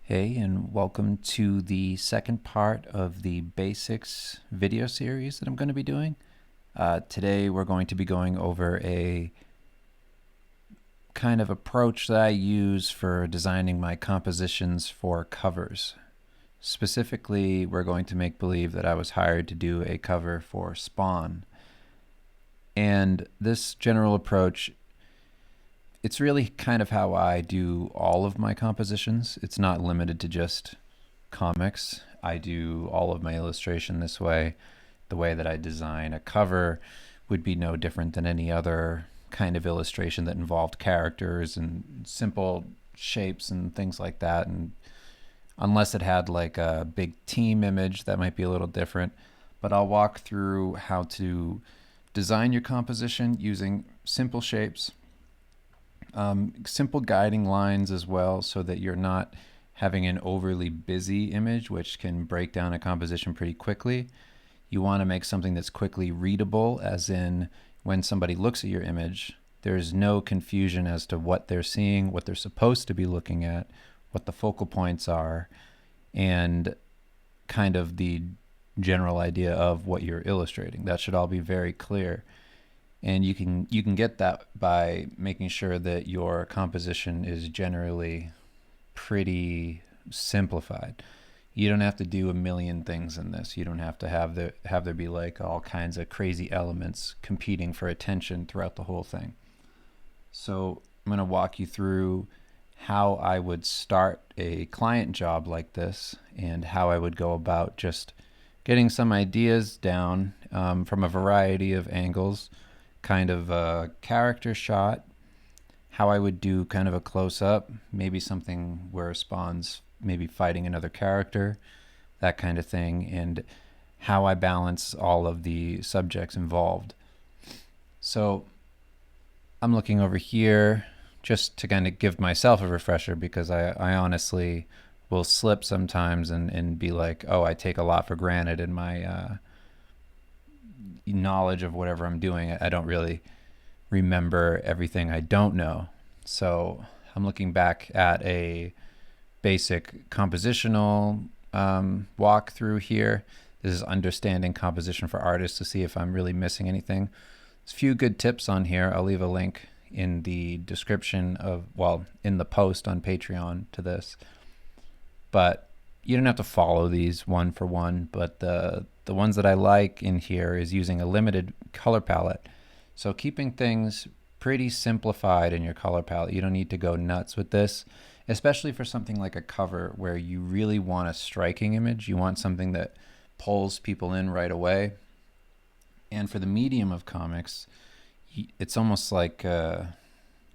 Hey, and welcome to the second part of the basics video series that I'm going to be doing. Today we're going to be going over a kind of approach that I use for designing my compositions for covers. Specifically, we're going to make believe that I was hired to do a cover for Spawn. And this general approach, it's really kind of how I do all of my compositions. It's not limited to just comics. I do all of my illustration this way. The way that I design a cover would be no different than any other kind of illustration that involved characters and simple shapes and things like that. And unless it had like a big team image, that might be a little different. But I'll walk through how to design your composition using simple shapes, simple guiding lines as well, so that you're not having an overly busy image, which can break down a composition pretty quickly. You want to make something that's quickly readable, as in when somebody looks at your image, there's no confusion as to what they're seeing, what they're supposed to be looking at, what the focal points are, and kind of the general idea of what you're illustrating. That should all be very clear. And you can get that by making sure that your composition is generally pretty simplified. You don't have to do a million things in this. You don't have to have there be like all kinds of crazy elements competing for attention throughout the whole thing. So I'm going to walk you through how I would start a client job like this and how I would go about just getting some ideas down from a variety of angles, kind of a character shot, how I would do kind of a close up, maybe something where Spawn's maybe fighting another character, that kind of thing, and how I balance all of the subjects involved. So I'm looking over here just to kind of give myself a refresher, because I honestly will slip sometimes and be like, oh, I take a lot for granted in my knowledge of whatever I'm doing. I don't really remember everything I don't know. So I'm looking back at a basic compositional walkthrough here. This is understanding composition for artists, to see if I'm really missing anything. There's a few good tips on here. I'll leave a link in the description of, well, in the post on Patreon to this. But you don't have to follow these one for one, but the ones that I like in here is using a limited color palette. So keeping things pretty simplified in your color palette. You don't need to go nuts with this, especially for something like a cover where you really want a striking image. You want something that pulls people in right away. And for the medium of comics, it's almost like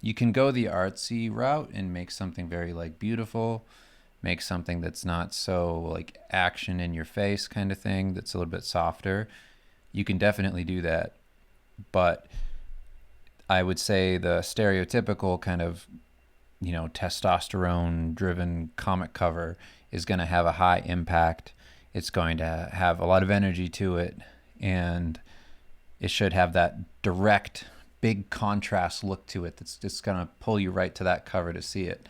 you can go the artsy route and make something very like beautiful, make something that's not so like action in your face kind of thing, that's a little bit softer. You can definitely do that. But I would say the stereotypical kind of, testosterone driven comic cover is going to have a high impact. It's going to have a lot of energy to it, and it should have that direct, big contrast look to it that's just going to pull you right to that cover to see it.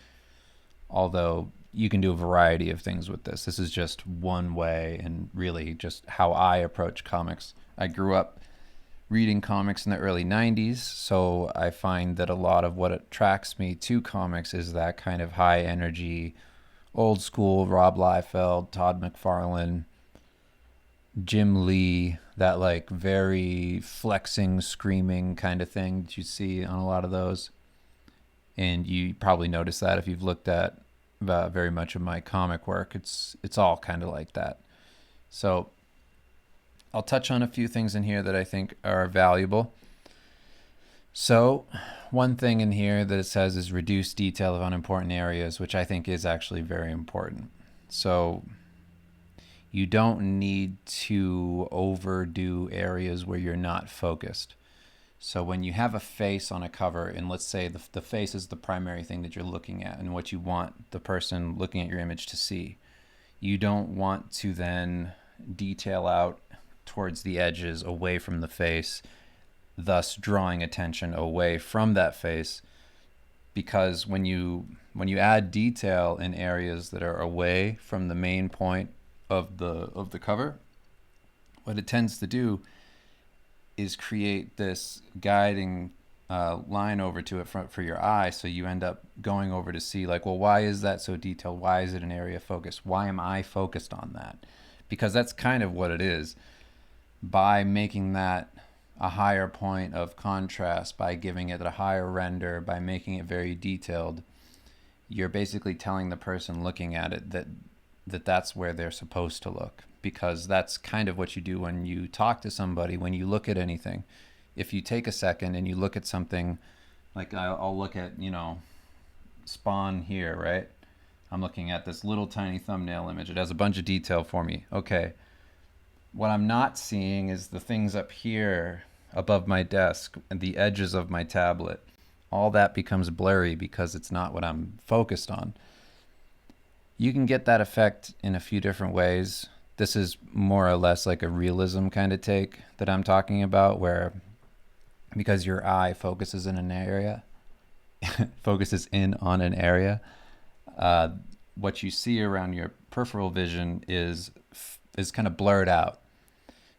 Although you can do a variety of things with this. This is just one way, and really just how I approach comics. I grew up reading comics in the early 90s, so I find that a lot of what attracts me to comics is that kind of high energy, old school Rob Liefeld, Todd McFarlane, Jim Lee, that like very flexing, screaming kind of thing that you see on a lot of those. And you probably notice that if you've looked at very much of my comic work. It's all kind of like that. So I'll touch on a few things in here that I think are valuable. So one thing in here that it says is reduce detail of unimportant areas, which I think is actually very important. So you don't need to overdo areas where you're not focused. So when you have a face on a cover, and let's say the face is the primary thing that you're looking at and what you want the person looking at your image to see, you don't want to then detail out towards the edges away from the face, thus drawing attention away from that face. Because when when you add detail in areas that are away from the main point of the cover, what it tends to do is create this guiding line over to it for your eye, so you end up going over to see, like, well, why is that so detailed? Why is it an area of focus? Why am I focused on that? Because that's kind of what it is. By making that a higher point of contrast, by giving it a higher render, by making it very detailed, you're basically telling the person looking at it that that's where they're supposed to look, because that's kind of what you do when you talk to somebody, when you look at anything. If you take a second and you look at something, like I'll look at, Spawn here, right? I'm looking at this little tiny thumbnail image. It has a bunch of detail for me. Okay. What I'm not seeing is the things up here above my desk and the edges of my tablet. All that becomes blurry because it's not what I'm focused on. You can get that effect in a few different ways. This is more or less like a realism kind of take that I'm talking about, where because your eye focuses in an area, focuses in on an area, what you see around your peripheral vision is kind of blurred out.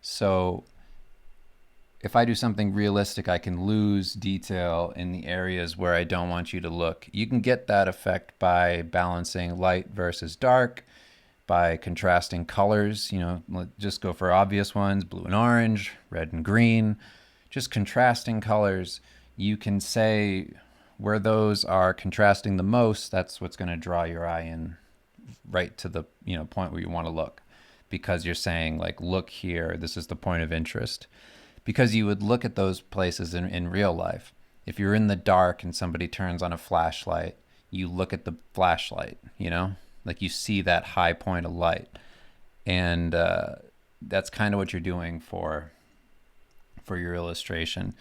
So if I do something realistic, I can lose detail in the areas where I don't want you to look. You can get that effect by balancing light versus dark, by contrasting colors. Just go for obvious ones: blue and orange, red and green. Just contrasting colors. You can say where those are contrasting the most, that's what's going to draw your eye in right to the point where you want to look, because you're saying, like, look here, this is the point of interest. Because you would look at those places in real life. If you're in the dark and somebody turns on a flashlight, you look at the flashlight, like you see that high point of light. And that's kind of what you're doing for your illustration,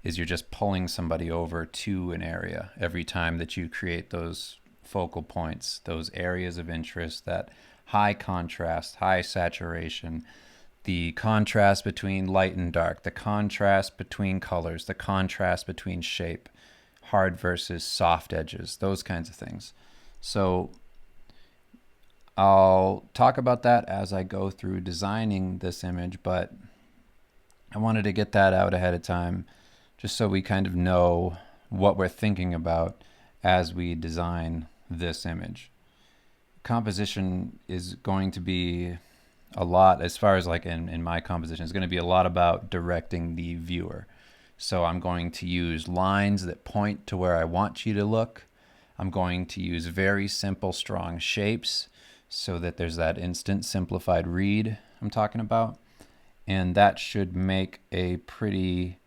is you're just pulling somebody over to an area every time that you create those focal points, those areas of interest, that high contrast, high saturation, the contrast between light and dark, the contrast between colors, the contrast between shape, hard versus soft edges, those kinds of things. So I'll talk about that as I go through designing this image, but I wanted to get that out ahead of time, just so we kind of know what we're thinking about as we design this image. Composition is going to be a lot, as far as like in my composition, is going to be a lot about directing the viewer. So I'm going to use lines that point to where I want you to look. I'm going to use very simple, strong shapes so that there's that instant simplified read I'm talking about. And that should make a pretty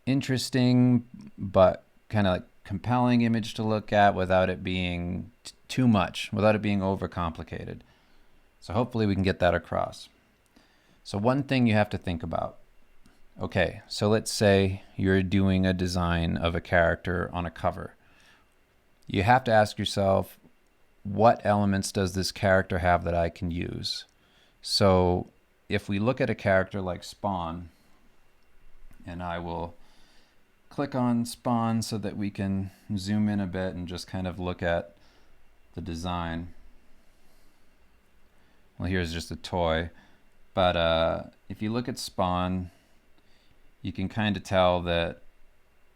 interesting but kind of like compelling image to look at without it being too much, without it being overcomplicated. So hopefully we can get that across. So one thing you have to think about. Okay, so let's say you're doing a design of a character on a cover. You have to ask yourself, what elements does this character have that I can use? So if we look at a character like Spawn, and I will click on Spawn so that we can zoom in a bit and just kind of look at the design. Well, here's just a toy, but if you look at Spawn, you can kind of tell that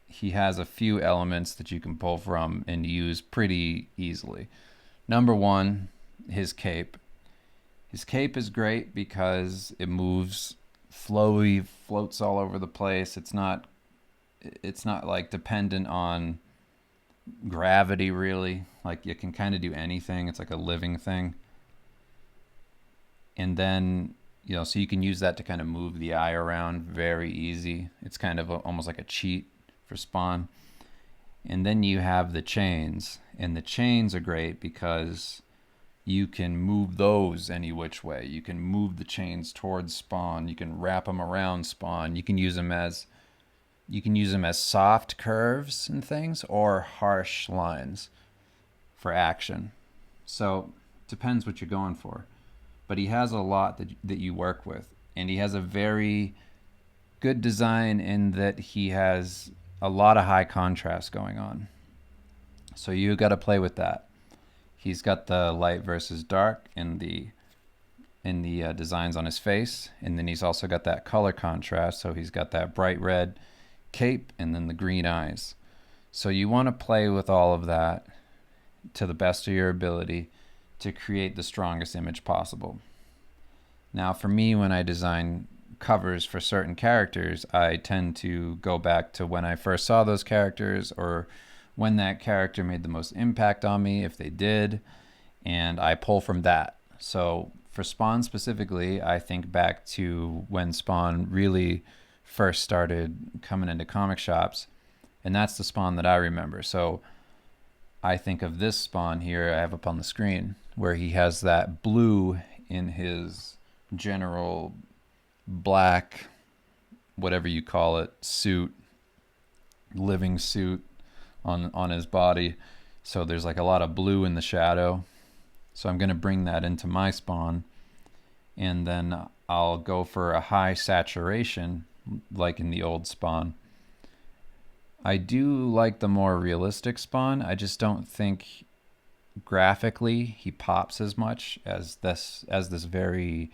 he has a few elements that you can pull from and use pretty easily. Number one, his cape. His cape is great because it moves flowy, floats all over the place. It's not like dependent on gravity, really. Like, you can kind of do anything. It's like a living thing. And then, so you can use that to kind of move the eye around very easy. It's kind of almost like a cheat for Spawn. And then you have the chains. And the chains are great because you can move those any which way. You can move the chains towards Spawn. You can wrap them around Spawn. You can use them as soft curves and things, or harsh lines for action. So it depends what you're going for. But he has a lot that you work with. And he has a very good design in that he has a lot of high contrast going on. So you got to play with that. He's got the light versus dark in the designs on his face, and then he's also got that color contrast. So he's got that bright red cape and then the green eyes. So you want to play with all of that to the best of your ability to create the strongest image possible. Now for me, when I design covers for certain characters, I tend to go back to when I first saw those characters or when that character made the most impact on me, if they did, and I pull from that. So for Spawn specifically, I think back to when Spawn really first started coming into comic shops, and that's the Spawn that I remember. So I think of this Spawn here I have up on the screen, where he has that blue in his general black, whatever you call it, suit, living suit on his body. So there's like a lot of blue in the shadow. So I'm going to bring that into my Spawn, and then I'll go for a high saturation like in the old Spawn. I do like the more realistic Spawn. I just don't think graphically he pops as much as this very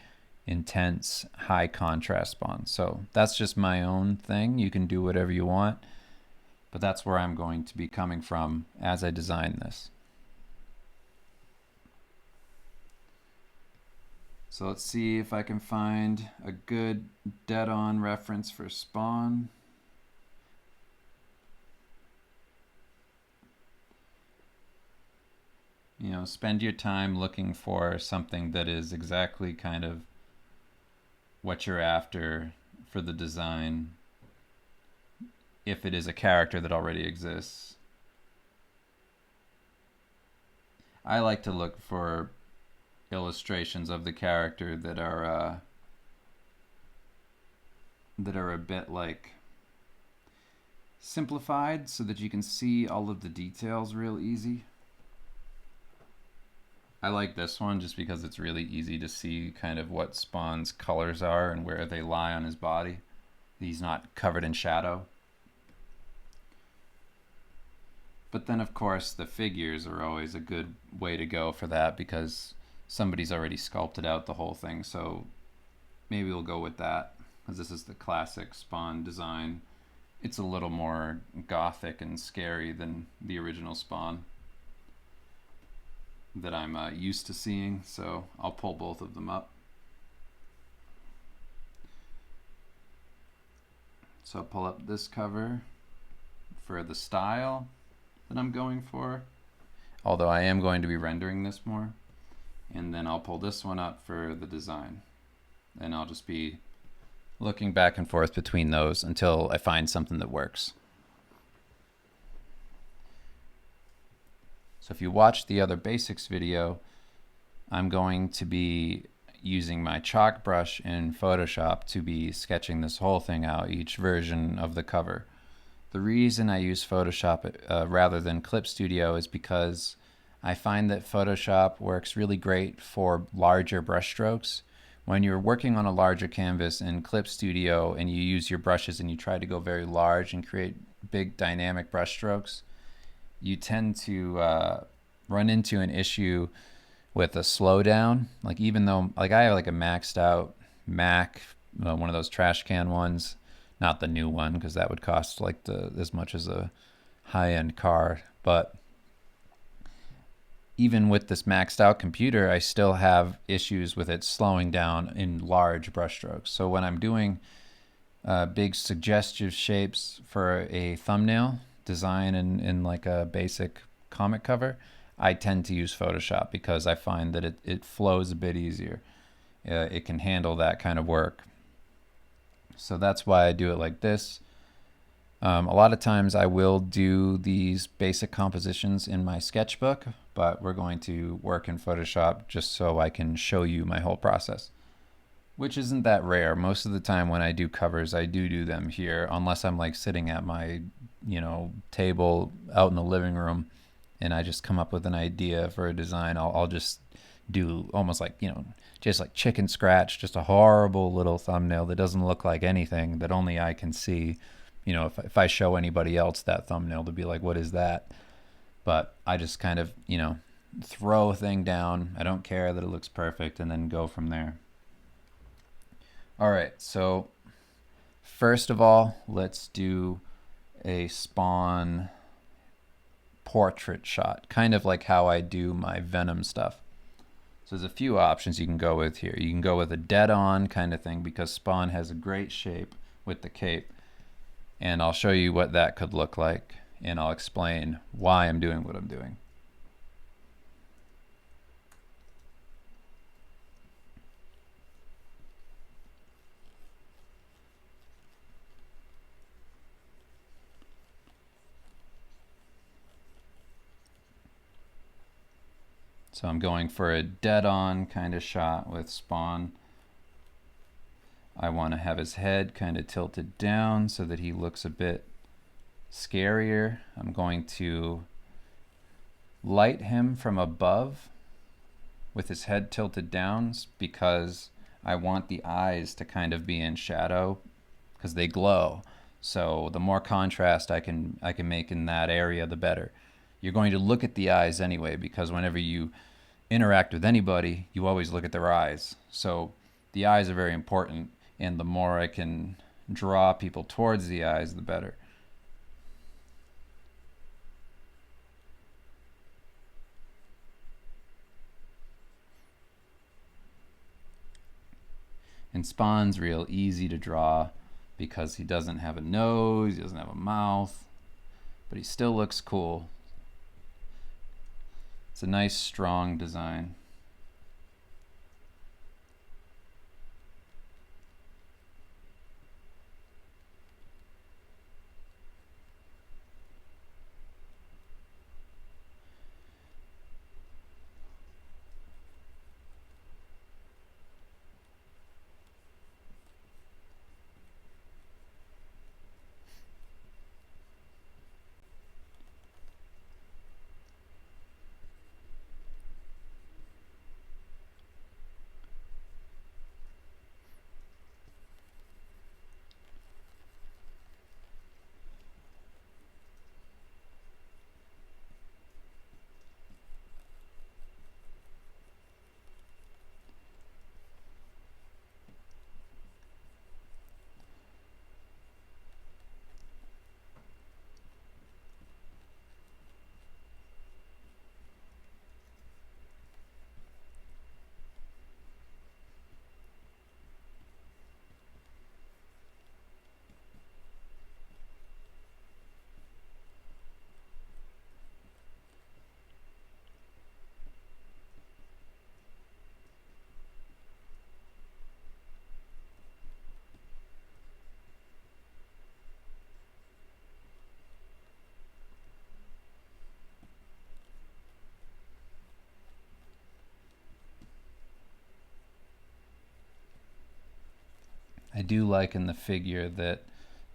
intense high contrast Spawn. So that's just my own thing. You can do whatever you want, but that's where I'm going to be coming from as I design this. So let's see if I can find a good dead-on reference for Spawn. You know, spend your time looking for something that is exactly kind of what you're after for the design, if it is a character that already exists. I like to look for illustrations of the character that are a bit like simplified so that you can see all of the details real easy. I like this one just because it's really easy to see kind of what Spawn's colors are and where they lie on his body. He's not covered in shadow. But then of course the figures are always a good way to go for that because somebody's already sculpted out the whole thing. So maybe we'll go with that because this is the classic Spawn design. It's a little more gothic and scary than the original Spawn that I'm used to seeing, so I'll pull both of them up. So I'll pull up this cover for the style that I'm going for, although I am going to be rendering this more, and then I'll pull this one up for the design, and I'll just be looking back and forth between those until I find something that works. So if you watch the other basics video, I'm going to be using my chalk brush in Photoshop to be sketching this whole thing out, each version of the cover. The reason I use Photoshop rather than Clip Studio is because I find that Photoshop works really great for larger brush strokes. When you're working on a larger canvas in Clip Studio and you use your brushes and you try to go very large and create big dynamic brush strokes, you tend to run into an issue with a slowdown. Like even though, like I have like a maxed out Mac, one of those trash can ones, not the new one because that would cost like as much as a high-end car. But even with this maxed out computer, I still have issues with it slowing down in large brush strokes. So when I'm doing big suggestive shapes for a thumbnail design in like a basic comic cover, I tend to use Photoshop because I find that it flows a bit easier. It can handle that kind of work. So that's why I do it like this. A lot of times I will do these basic compositions in my sketchbook, but we're going to work in Photoshop just so I can show you my whole process, which isn't that rare. Most of the time when I do covers, I do them here, unless I'm like sitting at my table out in the living room and I just come up with an idea for a design. I'll just do almost like, just like chicken scratch, just a horrible little thumbnail that doesn't look like anything, that only I can see. If I show anybody else that thumbnail, to be like, what is that? but I just kind of, throw a thing down. I don't care that it looks perfect, and then go from there. All right, so first of all, let's do a Spawn portrait shot, kind of like how I do my Venom stuff. So there's a few options you can go with here. You can go with a dead-on kind of thing because Spawn has a great shape with the cape, and I'll show you what that could look like, and I'll explain why I'm doing what I'm doing. So I'm going for a dead-on kind of shot with Spawn. I want to have his head kind of tilted down so that he looks a bit scarier. I'm going to light him from above with his head tilted down because I want the eyes to kind of be in shadow because they glow. So the more contrast I can make in that area, the better. You're going to look at the eyes anyway because whenever you interact with anybody, you always look at their eyes. So the eyes are very important, and the more I can draw people towards the eyes, the better. And Spawn's real easy to draw because he doesn't have a nose, he doesn't have a mouth, but he still looks cool. It's a nice, strong design. I do like in the figure that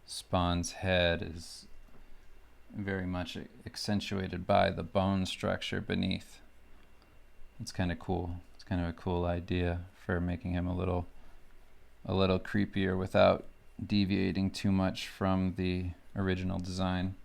Spawn's head is very much accentuated by the bone structure beneath. It's kind of cool. It's kind of a cool idea for making him a little creepier without deviating too much from the original design.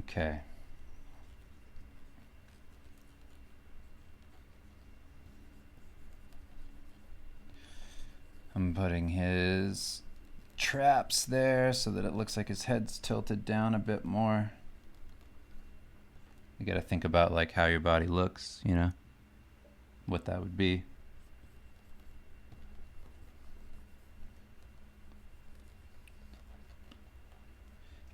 Okay. I'm putting his traps there so that it looks like his head's tilted down a bit more. You gotta think about like how your body looks, you know, what that would be.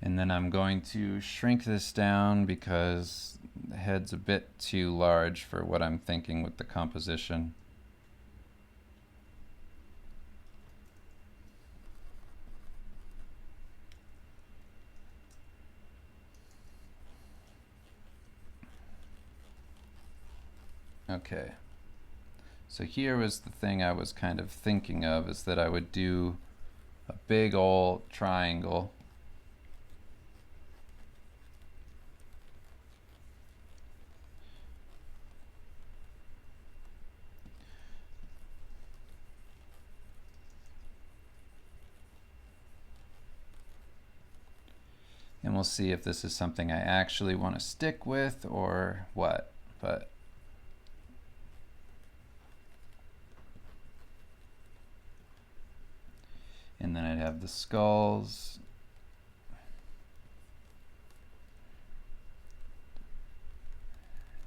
And then I'm going to shrink this down because the head's a bit too large for what I'm thinking with the composition. Okay, so here was the thing I was kind of thinking of, is that I would do a big old triangle. And we'll see if this is something I actually want to stick with or what, but and then I'd have the skulls.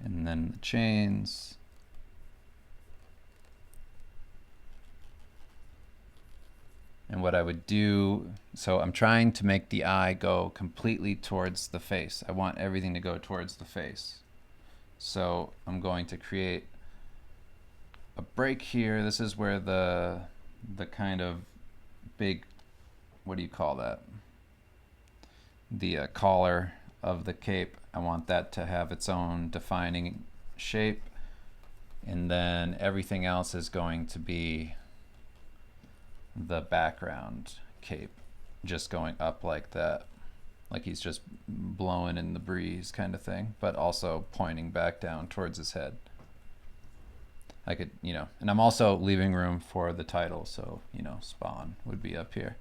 And then the chains. And what I would do, so I'm trying to make the eye go completely towards the face. I want everything to go towards the face. So I'm going to create a break here. This is where the kind of big, what do you call that? The collar of the cape. I want that to have its own defining shape. And then everything else is going to be the background cape, just going up like that, like he's just blowing in the breeze kind of thing, but also pointing back down towards his head. I could, you know, and I'm also leaving room for the title, so, you know, Spawn would be up here.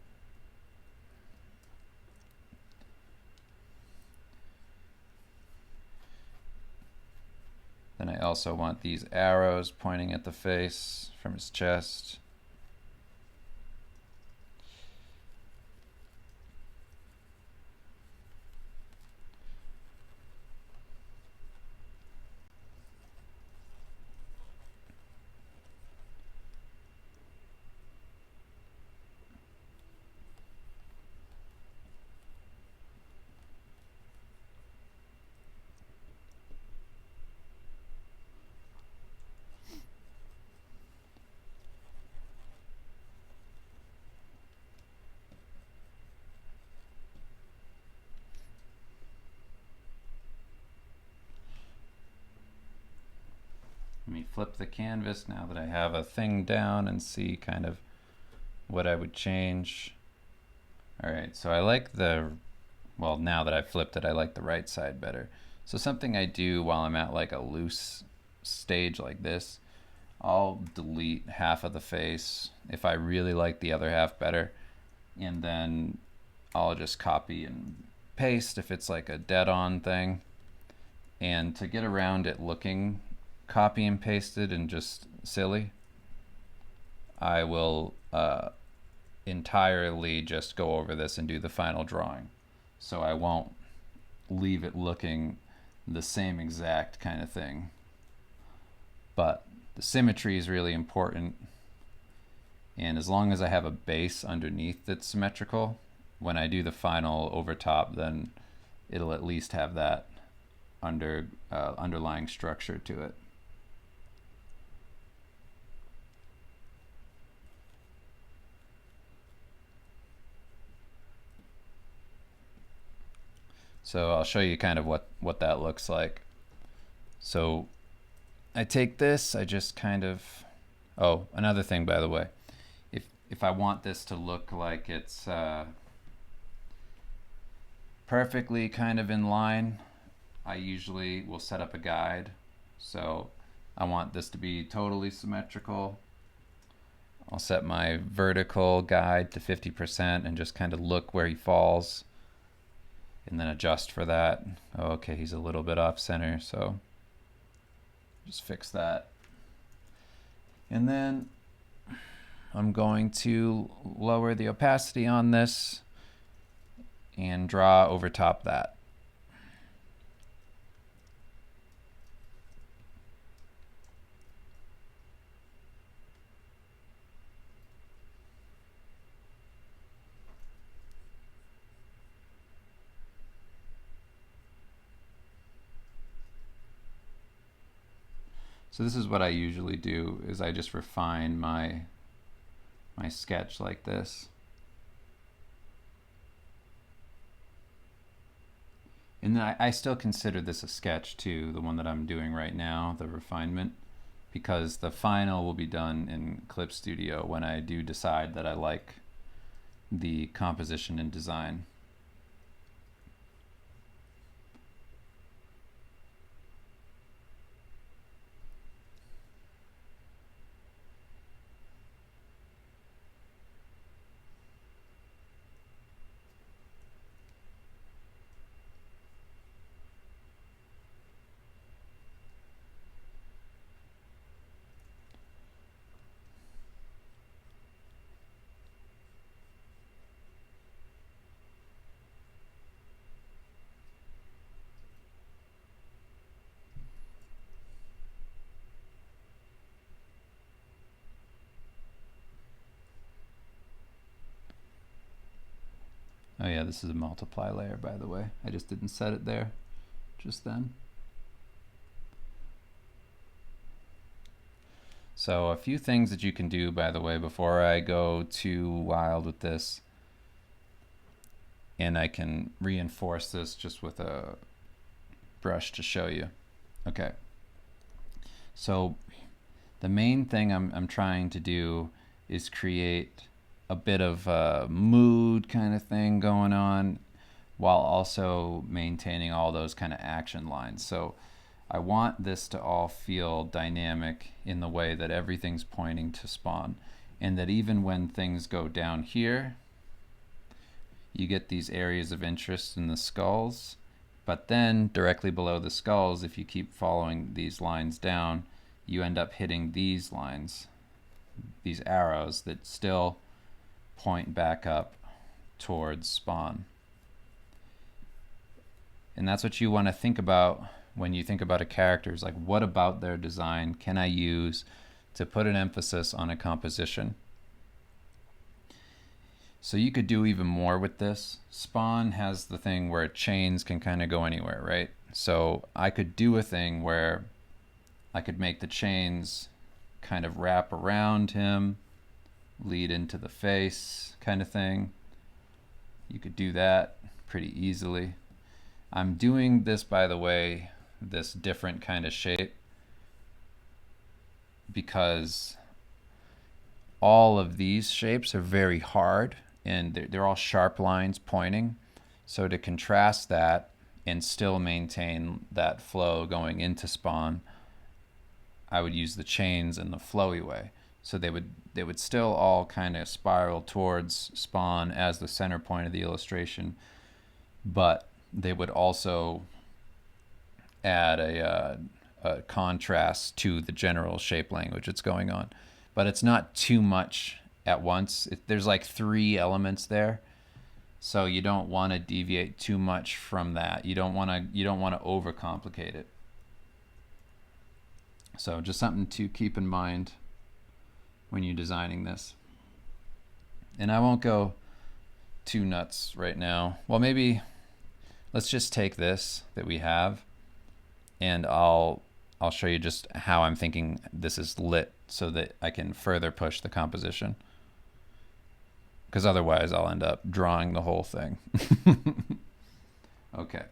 Then I also want these arrows pointing at the face from his chest. Let me flip the canvas now that I have a thing down and see kind of what I would change. All right, so I like the, well, now that I've flipped it, I like the right side better. So something I do while I'm at like a loose stage like this, I'll delete half of the face if I really like the other half better, and then I'll just copy and paste if it's like a dead-on thing. And to get around it looking copy and pasted and just silly, I will entirely just go over this and do the final drawing. So I won't leave it looking the same exact kind of thing. But the symmetry is really important. And as long as I have a base underneath that's symmetrical, when I do the final over top, then it'll at least have that underlying structure to it. So I'll show you kind of what that looks like. So I take this, I just kind of, oh, another thing, by the way, if I want this to look like it's perfectly kind of in line, I usually will set up a guide. So I want this to be totally symmetrical. I'll set my vertical guide to 50% and just kind of look where he falls, and then adjust for that. Oh, okay, he's a little bit off center, so just fix that. And then I'm going to lower the opacity on this and draw over top that. So this is what I usually do, is I just refine my sketch like this. And I still consider this a sketch too, the one that I'm doing right now, the refinement, because the final will be done in Clip Studio when I do decide that I like the composition and design. Oh yeah, this is a multiply layer, by the way. I just didn't set it there just then. So a few things that you can do, by the way, before I go too wild with this, and I can reinforce this just with a brush to show you. Okay. So the main thing I'm trying to do is create a bit of a mood kind of thing going on while also maintaining all those kind of action lines. So I want this to all feel dynamic in the way that everything's pointing to Spawn, and that even when things go down here, you get these areas of interest in the skulls, but then directly below the skulls, if you keep following these lines down, you end up hitting these lines, these arrows that still point back up towards Spawn. And that's what you want to think about when you think about a character, is like, what about their design can I use to put an emphasis on a composition? So you could do even more with this. Spawn has the thing where chains can kind of go anywhere, right? So I could do a thing where I could make the chains kind of wrap around him, lead into the face kind of thing. You could do that pretty easily. I'm doing this, by the way, this different kind of shape, because all of these shapes are very hard and they're all sharp lines pointing. So to contrast that and still maintain that flow going into Spawn, I would use the chains in the flowy way. So they would still all kind of spiral towards Spawn as the center point of the illustration, but they would also add a contrast to the general shape language that's going on. But it's not too much at once. There's like 3 elements there, so you don't want to deviate too much from that. You don't want to overcomplicate it. So just something to keep in mind when you're designing this. And I won't go too nuts right now. Well, maybe let's just take this that we have, and I'll show you just how I'm thinking this is lit so that I can further push the composition, because otherwise I'll end up drawing the whole thing. Okay.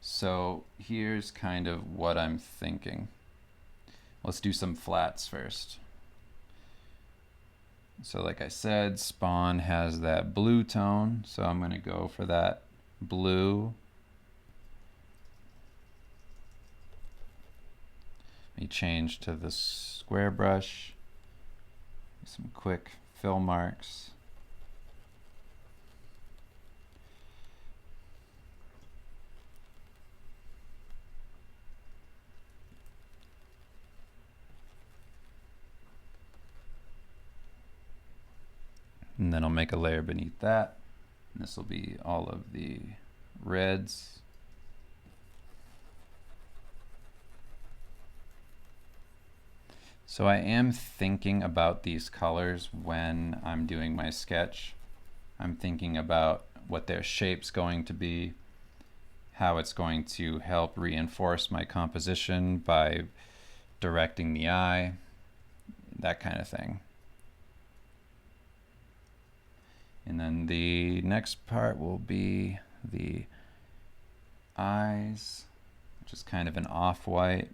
So here's kind of what I'm thinking. Let's do some flats first. So like I said, Spawn has that blue tone, so I'm going to go for that blue. Let me change to the square brush, some quick fill marks. And then I'll make a layer beneath that. And this will be all of the reds. So I am thinking about these colors when I'm doing my sketch. I'm thinking about what their shape's going to be, how it's going to help reinforce my composition by directing the eye, that kind of thing. And then the next part will be the eyes, which is kind of an off-white.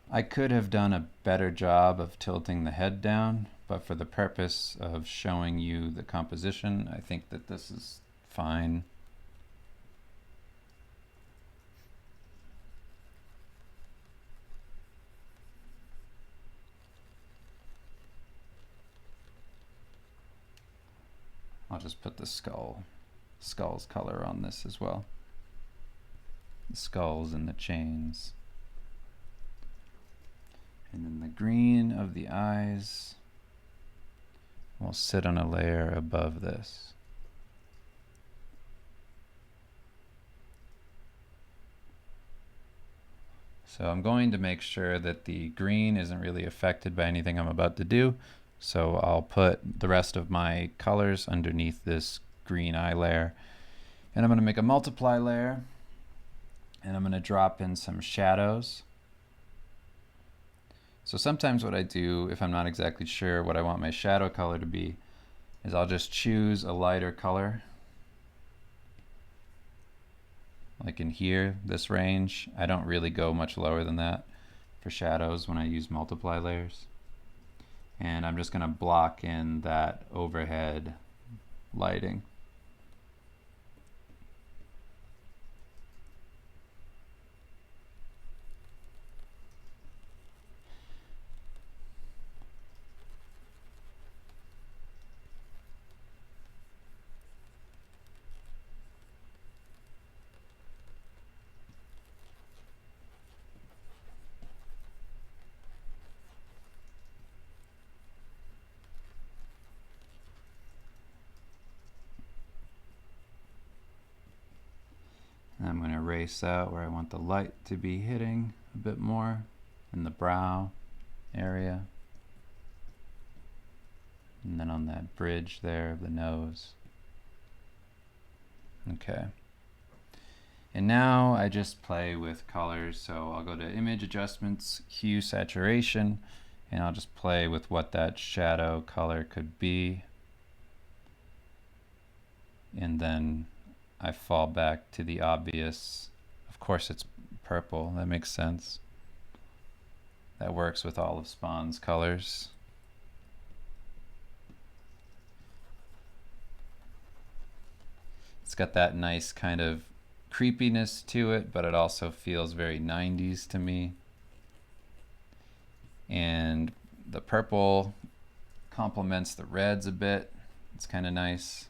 I could have done a better job of tilting the head down, but for the purpose of showing you the composition, I think that this is fine. I'll just put the skull's color on this as well. The skulls and the chains. And then the green of the eyes will sit on a layer above this. So I'm going to make sure that the green isn't really affected by anything I'm about to do. So I'll put the rest of my colors underneath this green eye layer. And I'm going to make a multiply layer. And I'm going to drop in some shadows. So sometimes what I do, if I'm not exactly sure what I want my shadow color to be, is I'll just choose a lighter color. Like in here, this range, I don't really go much lower than that for shadows when I use multiply layers. And I'm just going to block in that overhead lighting. And I'm going to erase out where I want the light to be hitting a bit more in the brow area. And then on that bridge there of the nose. Okay. And now I just play with colors. So I'll go to Image Adjustments, Hue Saturation, and I'll just play with what that shadow color could be. And then I fall back to the obvious. Of course it's purple, that makes sense. That works with all of Spawn's colors. It's got that nice kind of creepiness to it, but it also feels very 90s to me. And the purple complements the reds a bit. It's kind of nice.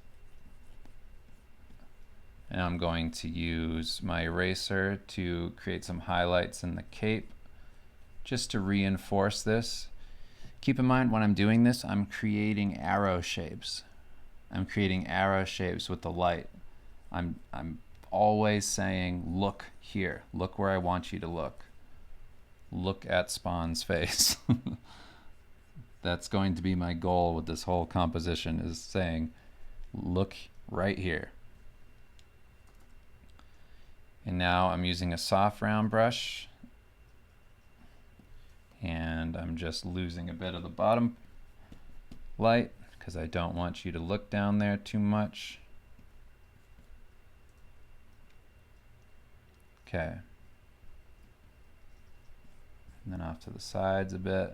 And I'm going to use my eraser to create some highlights in the cape just to reinforce this. Keep in mind when I'm doing this, I'm creating arrow shapes. I'm creating arrow shapes with the light. I'm always saying, look here, look where I want you to look. Look at Spawn's face. That's going to be my goal with this whole composition, is saying, look right here. And now I'm using a soft round brush, and I'm just losing a bit of the bottom light because I don't want you to look down there too much. Okay. And then off to the sides a bit.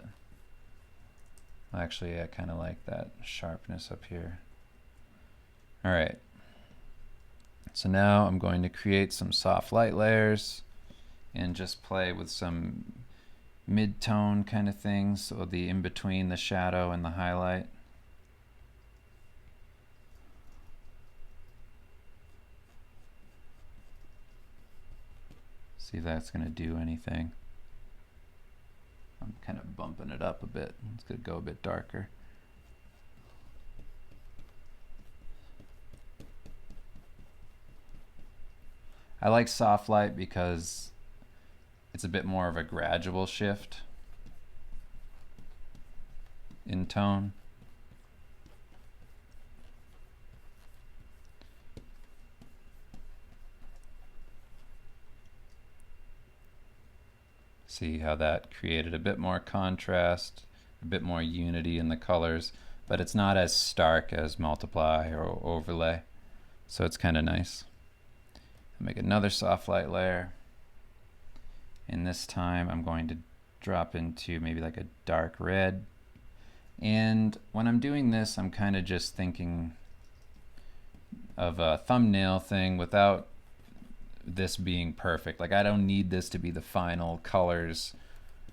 Actually, I kind of like that sharpness up here. All right. So now I'm going to create some soft light layers and just play with some mid-tone kind of thing, so the in between the shadow and the highlight. See if that's going to do anything. I'm kind of bumping it up a bit. It's going to go a bit darker. I like soft light because it's a bit more of a gradual shift in tone. See how that created a bit more contrast, a bit more unity in the colors, but it's not as stark as multiply or overlay, so it's kind of nice. I'll make another soft light layer, and this time I'm going to drop into maybe like a dark red. And when I'm doing this, I'm kind of just thinking of a thumbnail thing without this being perfect. Like, I don't need this to be the final colors.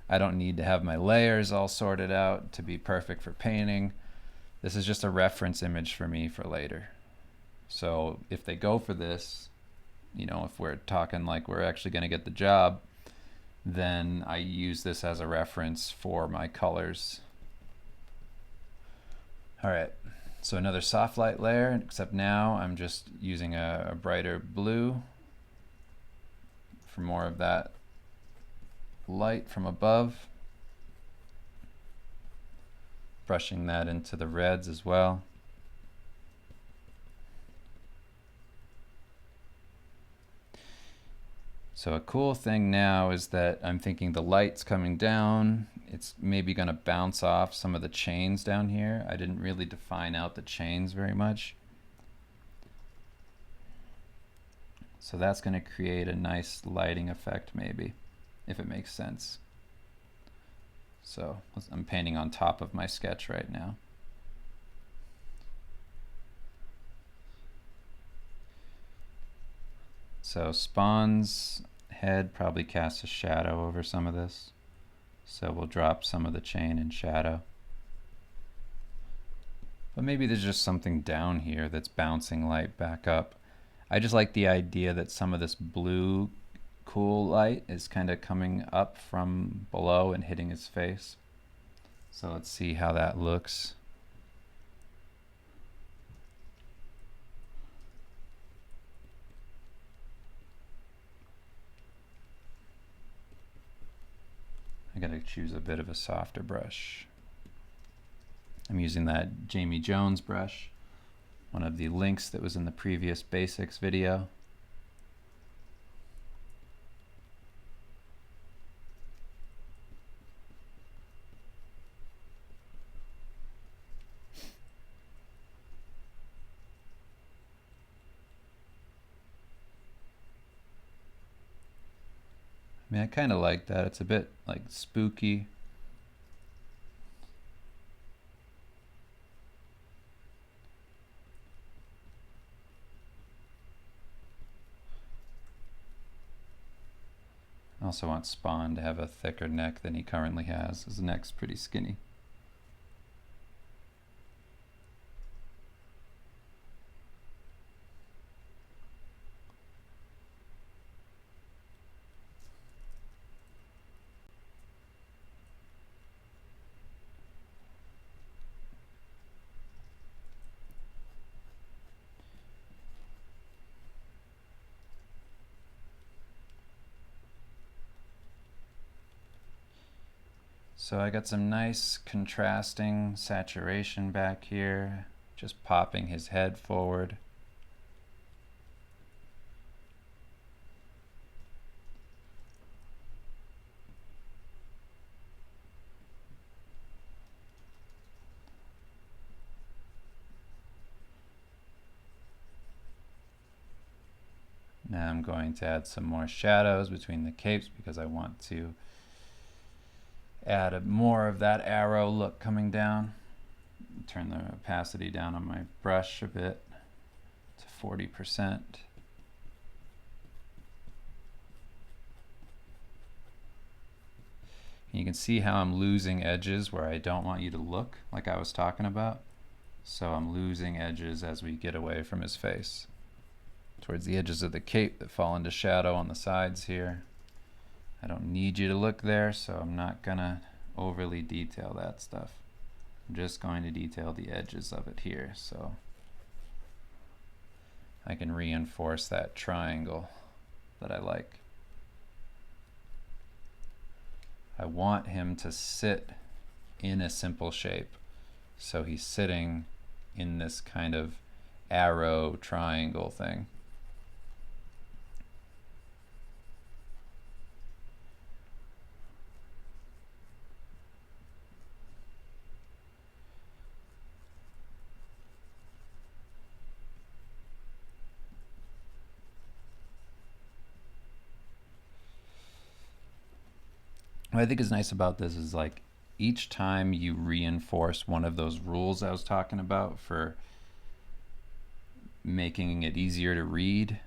I don't need to have my layers all sorted out to be perfect for painting. This is just a reference image for me for later. So if they go for this, you know, if we're talking like we're actually going to get the job, then I use this as a reference for my colors. All right, so another soft light layer, except now I'm just using a brighter blue for more of that light from above. Brushing that into the reds as well. So a cool thing now is that I'm thinking the light's coming down. It's maybe going to bounce off some of the chains down here. I didn't really define out the chains very much. So that's going to create a nice lighting effect maybe, if it makes sense. So I'm painting on top of my sketch right now. So Spawn's head probably casts a shadow over some of this. So we'll drop some of the chain in shadow. But maybe there's just something down here that's bouncing light back up. I just like the idea that some of this blue cool light is kind of coming up from below and hitting his face. So let's see how that looks. I gotta choose a bit of a softer brush. I'm using that Jamie Jones brush, one of the links that was in the previous basics video. I mean, I kind of like that. It's a bit like spooky. I also want Spawn to have a thicker neck than he currently has. His neck's pretty skinny. So I got some nice contrasting saturation back here, just popping his head forward. Now I'm going to add some more shadows between the capes because I want to add more of that arrow look coming down. Turn the opacity down on my brush a bit to 40%. And you can see how I'm losing edges where I don't want you to look, like I was talking about. So I'm losing edges as we get away from his face. Towards the edges of the cape that fall into shadow on the sides here. I don't need you to look there, so I'm not gonna overly detail that stuff. I'm just going to detail the edges of it here, so I can reinforce that triangle that I like. I want him to sit in a simple shape. So he's sitting in this kind of arrow triangle thing. What I think is nice about this is like each time you reinforce one of those rules I was talking about for making it easier to read,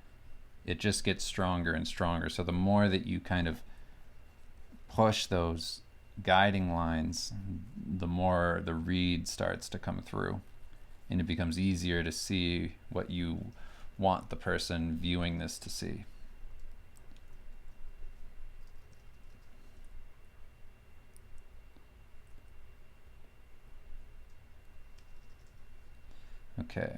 it just gets stronger and stronger. So the more that you kind of push those guiding lines, the more the read starts to come through, and it becomes easier to see what you want the person viewing this to see. Okay.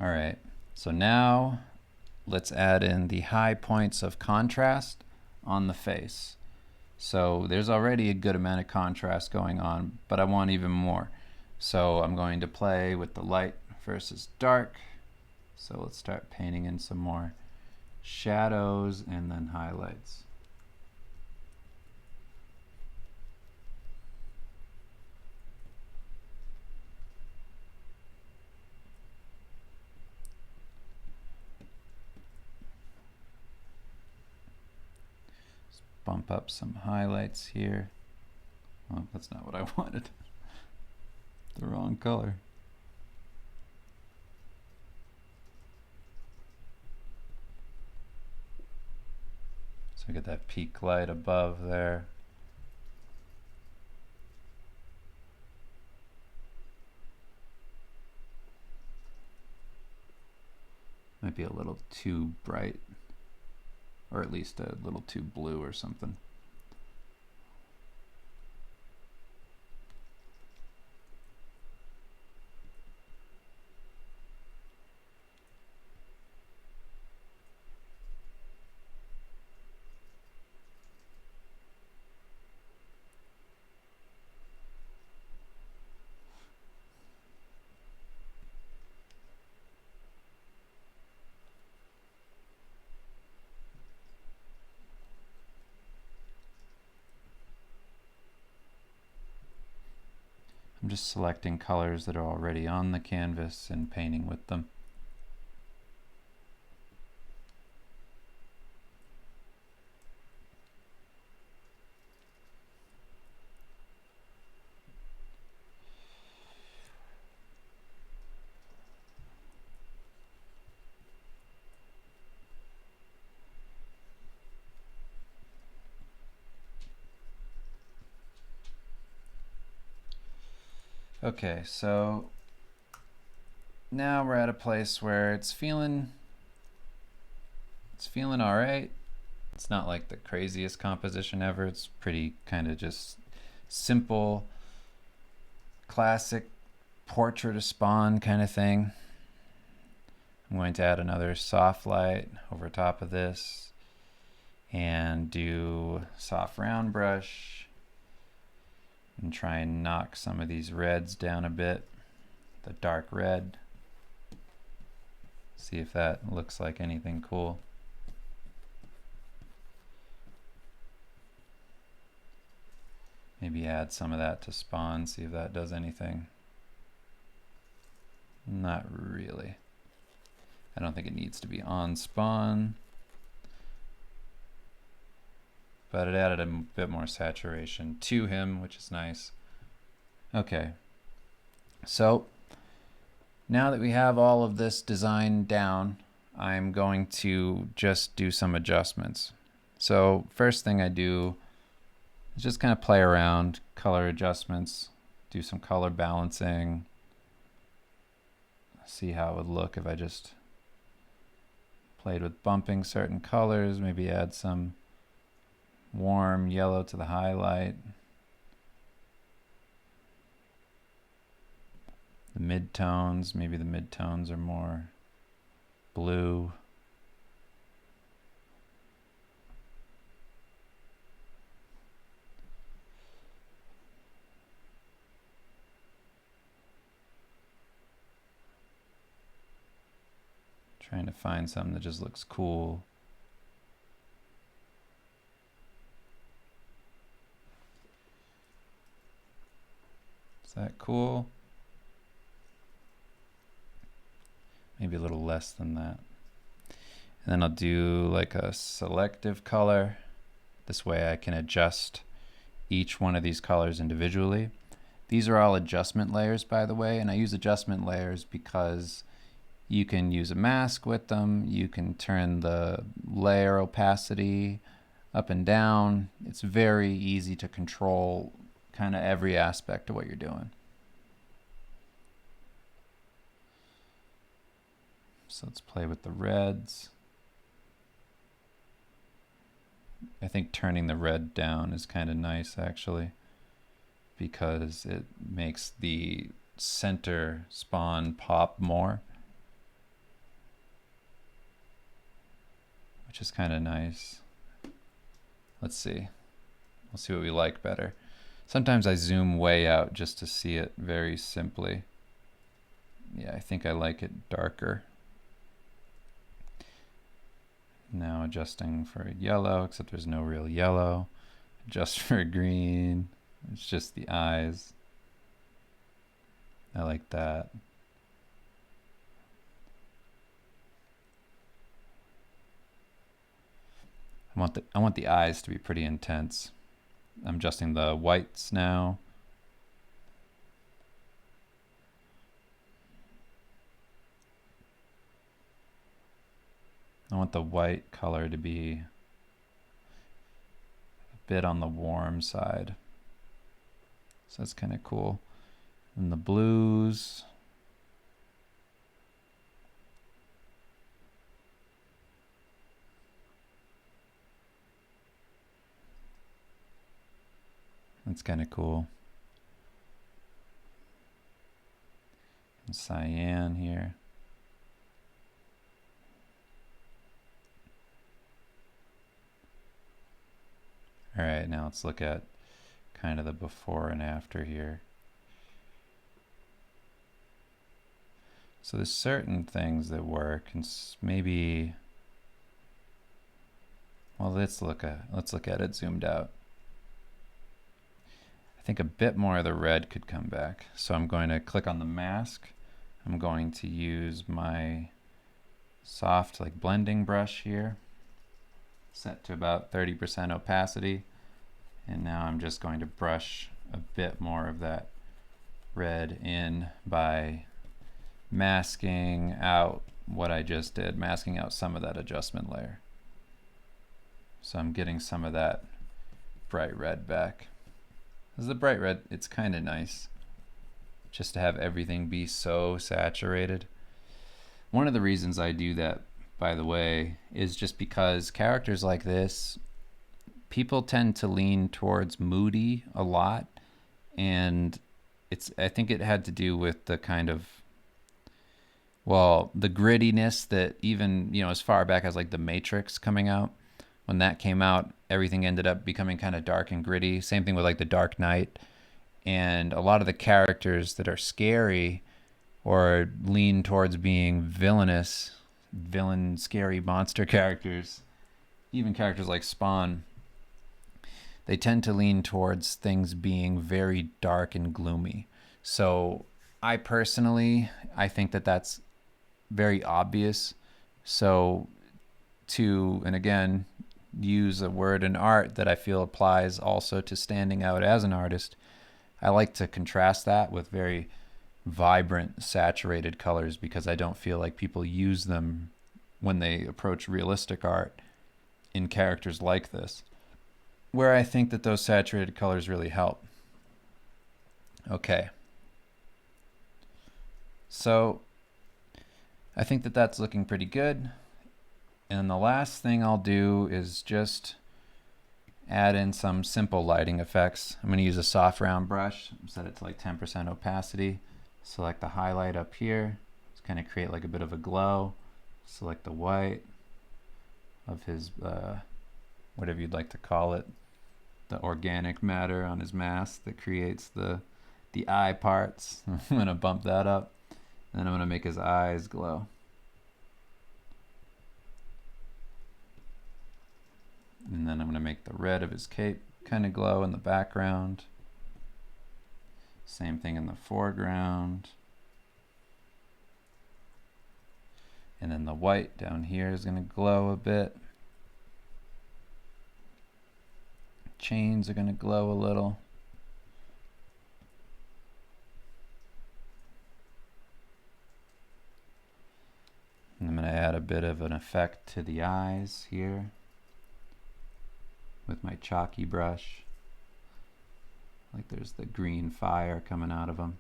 All right, so now let's add in the high points of contrast on the face. So there's already a good amount of contrast going on, but I want even more. So I'm going to play with the light versus dark. So let's start painting in some more shadows and then highlights. Bump up some highlights here. Oh, that's not what I wanted. The wrong color. So get that peak light above there. Might be a little too bright, or at least a little too blue or something. I'm just selecting colors that are already on the canvas and painting with them. Okay, so now we're at a place where it's feeling all right. It's not like the craziest composition ever. It's pretty kind of just simple, classic portrait of Spawn kind of thing. I'm going to add another soft light over top of this and do soft round brush and try and knock some of these reds down a bit. The dark red. See if that looks like anything cool. Maybe add some of that to Spawn, see if that does anything. Not really. I don't think it needs to be on Spawn. But it added a bit more saturation to him, which is nice. Okay. So now that we have all of this design down, I'm going to just do some adjustments. So first thing I do is just kind of play around, color adjustments, do some color balancing, see how it would look if I just played with bumping certain colors, maybe add some warm yellow to the highlight. The midtones, maybe the midtones are more blue. Trying to find something that just looks cool. Is that cool? Maybe a little less than that. And then I'll do like a selective color. This way I can adjust each one of these colors individually. These are all adjustment layers, by the way, and I use adjustment layers because you can use a mask with them. You can turn the layer opacity up and down. It's very easy to control kind of every aspect of what you're doing. So let's play with the reds. I think turning the red down is kind of nice actually, because it makes the center Spawn pop more, which is kind of nice. Let's see. We'll see what we like better. Sometimes I zoom way out just to see it very simply. Yeah, I think I like it darker. Now adjusting for yellow, except there's no real yellow. Adjust for green. It's just the eyes. I like that. I want the eyes to be pretty intense. I'm adjusting the whites now. I want the white color to be a bit on the warm side. So that's kind of cool. And the blues. That's kind of cool. And cyan here. All right, now let's look at kind of the before and after here. So there's certain things that work, and maybe, well, let's look at it zoomed out. I think a bit more of the red could come back. So I'm going to click on the mask. I'm going to use my soft like blending brush here, set to about 30% opacity. And now I'm just going to brush a bit more of that red in by masking out what I just did, masking out some of that adjustment layer. So I'm getting some of that bright red back. This is the bright red, it's kind of nice just to have everything be so saturated. One of the reasons I do that, by the way, is just because characters like this, people tend to lean towards moody a lot, and I think it had to do with the kind of, well, the grittiness that even, you know, as far back as like The Matrix coming out. When that came out, everything ended up becoming kind of dark and gritty. Same thing with like The Dark Knight. And a lot of the characters that are scary or lean towards being villainous, scary monster characters, even characters like Spawn, they tend to lean towards things being very dark and gloomy. So I personally, I think that that's very obvious. So and again, use a word in art that I feel applies also to standing out as an artist, I like to contrast that with very vibrant, saturated colors because I don't feel like people use them when they approach realistic art in characters like this, where I think that those saturated colors really help. Okay. So I think that that's looking pretty good. And the last thing I'll do is just add in some simple lighting effects. I'm going to use a soft round brush, set it to like 10% opacity. Select the highlight up here. Just kind of create like a bit of a glow. Select the white of his, whatever you'd like to call it, the organic matter on his mask that creates the eye parts. I'm going to bump that up. Then I'm going to make his eyes glow. And then I'm going to make the red of his cape kind of glow in the background. Same thing in the foreground. And then the white down here is going to glow a bit. Chains are going to glow a little. And I'm going to add a bit of an effect to the eyes here with my chalky brush. Like there's the green fire coming out of them.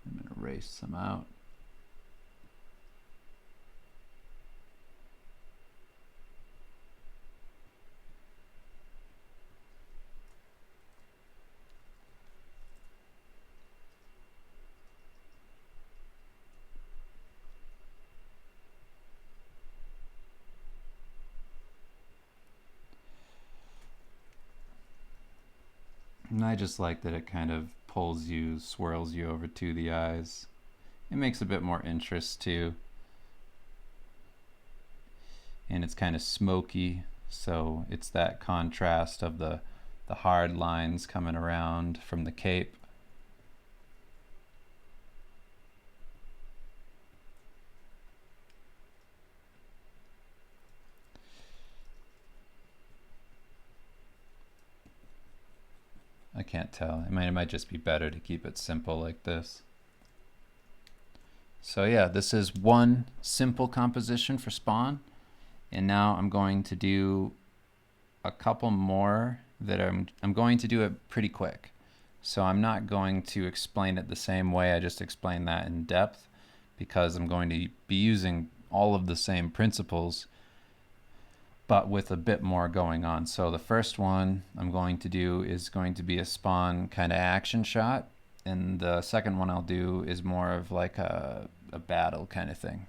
I'm going to erase some out. And I just like that it kind of pulls you, swirls you over to the eyes. It makes a bit more interest too. And it's kind of smoky, so it's that contrast of the hard lines coming around from the cape. I can't tell. It might just be better to keep it simple like this. So yeah, this is one simple composition for Spawn. And now I'm going to do a couple more that I'm going to do it pretty quick. So I'm not going to explain it the same way I just explained that in depth, because I'm going to be using all of the same principles but with a bit more going on. So the first one I'm going to do is going to be a Spawn kind of action shot, and the second one I'll do is more of like a battle kind of thing.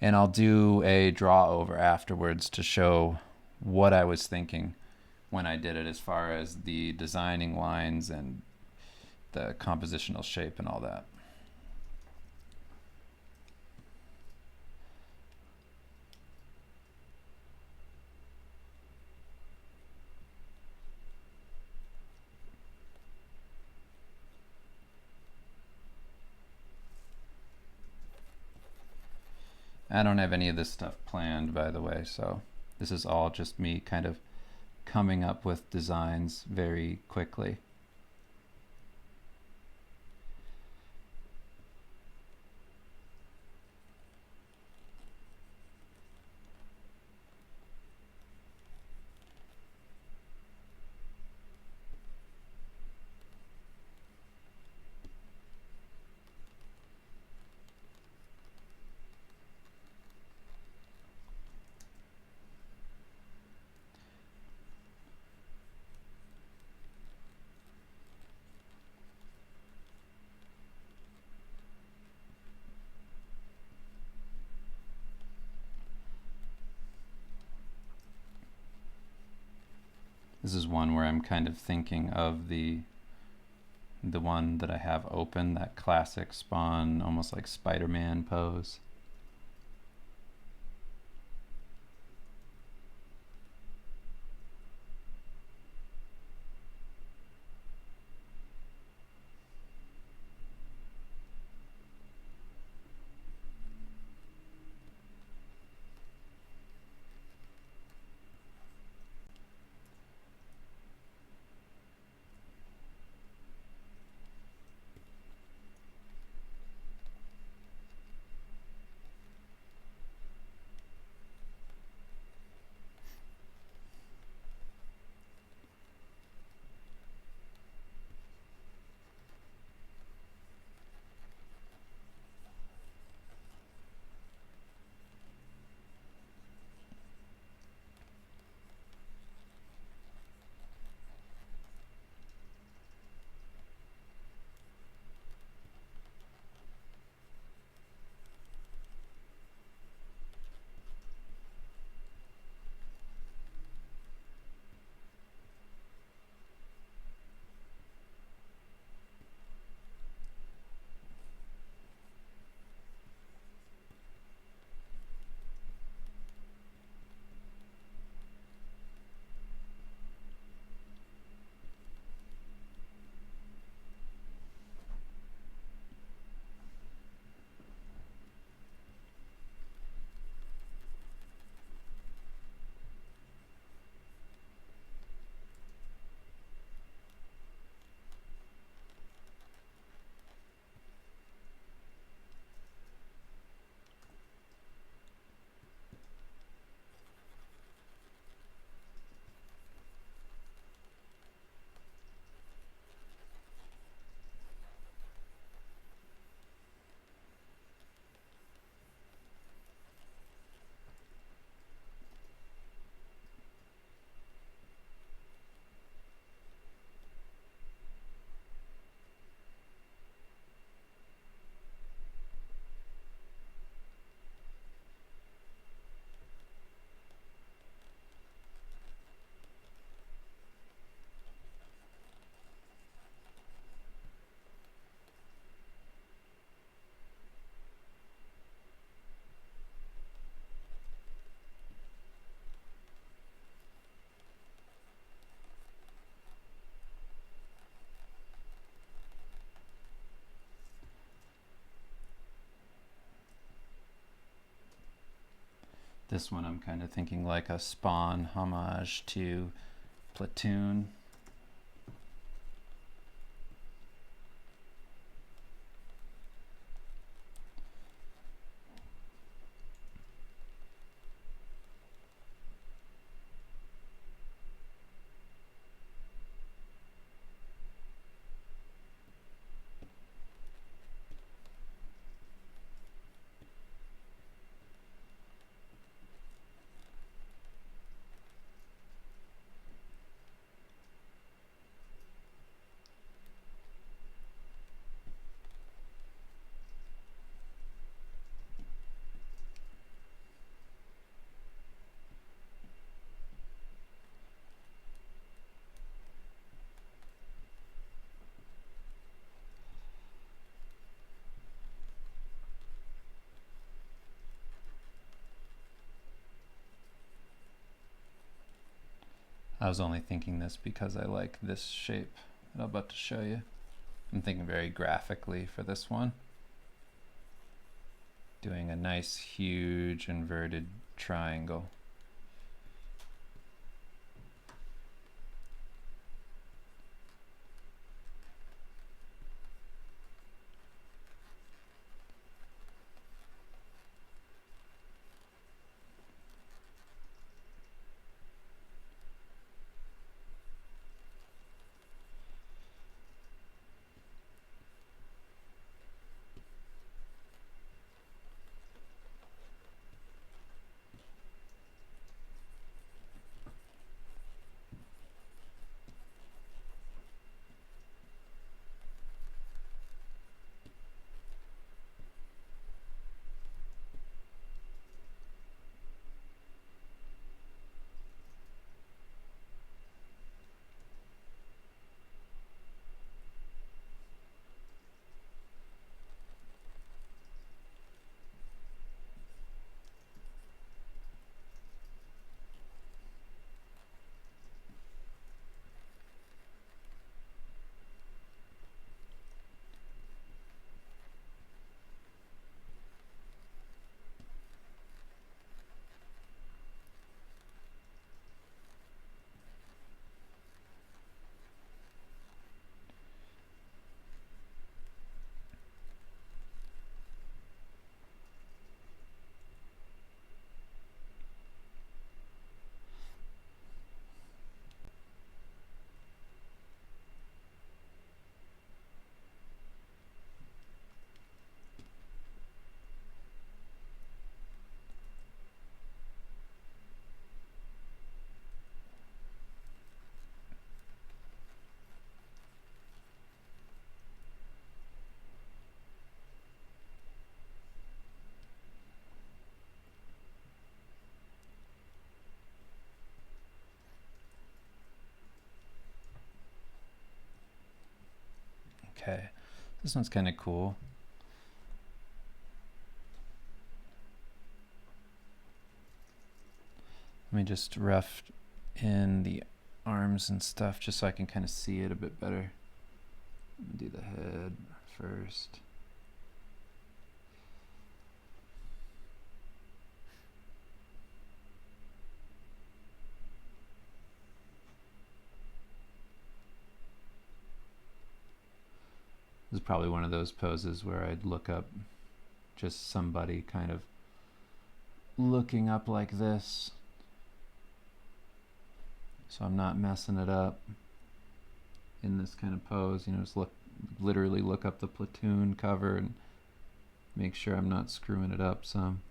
And I'll do a draw over afterwards to show what I was thinking when I did it as far as the designing lines and the compositional shape and all that. I don't have any of this stuff planned, by the way, so this is all just me kind of coming up with designs very quickly. This is one where I'm kind of thinking of the one that I have open, that classic Spawn, almost like Spider-Man pose. This one I'm kind of thinking like a Spawn homage to Platoon. I was only thinking this because I like this shape that I'm about to show you. I'm thinking very graphically for this one. Doing a nice huge inverted triangle. Okay, this one's kind of cool. Let me just rough in the arms and stuff just so I can kind of see it a bit better. Let me do the head first. This is probably one of those poses where I'd look up just somebody kind of looking up like this, so I'm not messing it up in this kind of pose. You know, just literally look up the Platoon cover and make sure I'm not screwing it up some.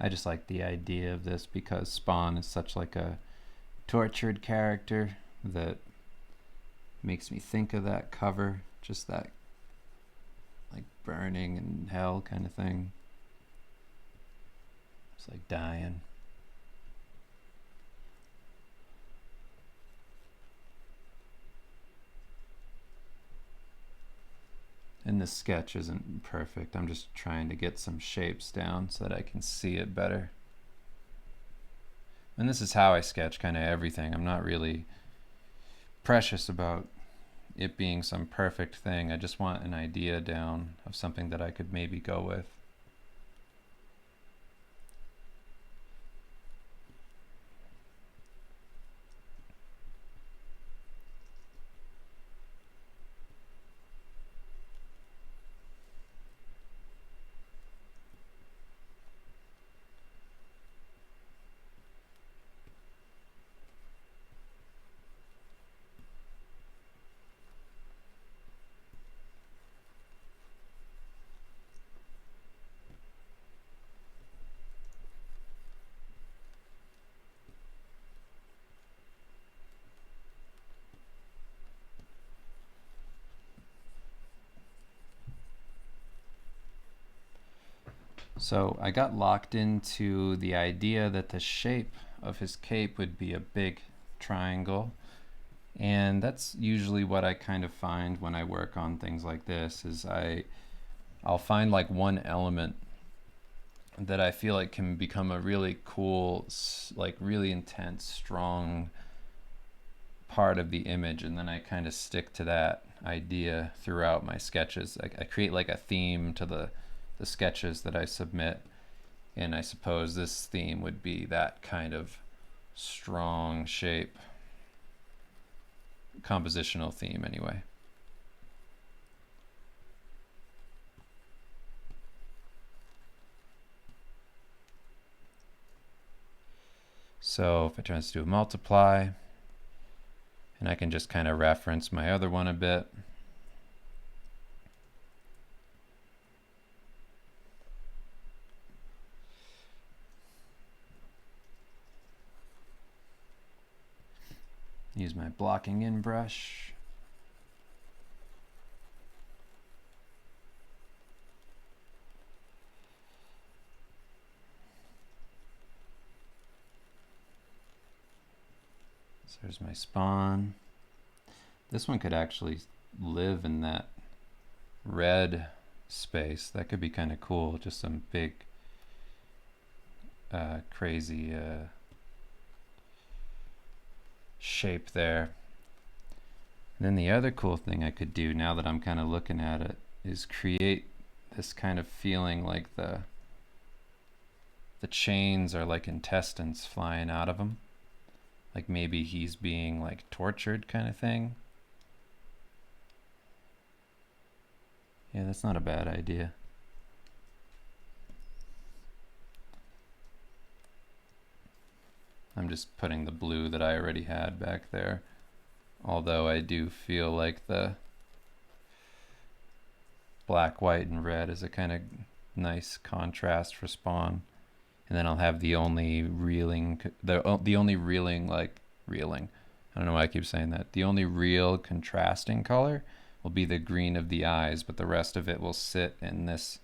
I just like the idea of this because Spawn is such like a tortured character that makes me think of that cover, just that like burning in hell kind of thing. It's like dying. And this sketch isn't perfect. I'm just trying to get some shapes down so that I can see it better. And this is how I sketch kind of everything. I'm not really precious about it being some perfect thing. I just want an idea down of something that I could maybe go with. So I got locked into the idea that the shape of his cape would be a big triangle. And that's usually what I kind of find when I work on things like this is I'll find like one element that I feel like can become a really cool, like really intense, strong part of the image, and then I kind of stick to that idea throughout my sketches. I create like a theme to the sketches that I submit, and I suppose this theme would be that kind of strong shape, compositional theme anyway. So if I try to do a multiply, and I can just kind of reference my other one a bit. Use my blocking in brush. So there's my Spawn. This one could actually live in that red space. That could be kind of cool. Just some big, crazy shape there. And then the other cool thing I could do now that I'm kind of looking at it is create this kind of feeling like the chains are like intestines flying out of them. Like maybe he's being like tortured kind of thing. Yeah, that's not a bad idea. I'm just putting the blue that I already had back there. Although I do feel like the black, white, and red is a kind of nice contrast for Spawn. And then I'll have the only reeling, the only reeling, like reeling. I don't know why I keep saying that. The only real contrasting color will be the green of the eyes, but the rest of it will sit in this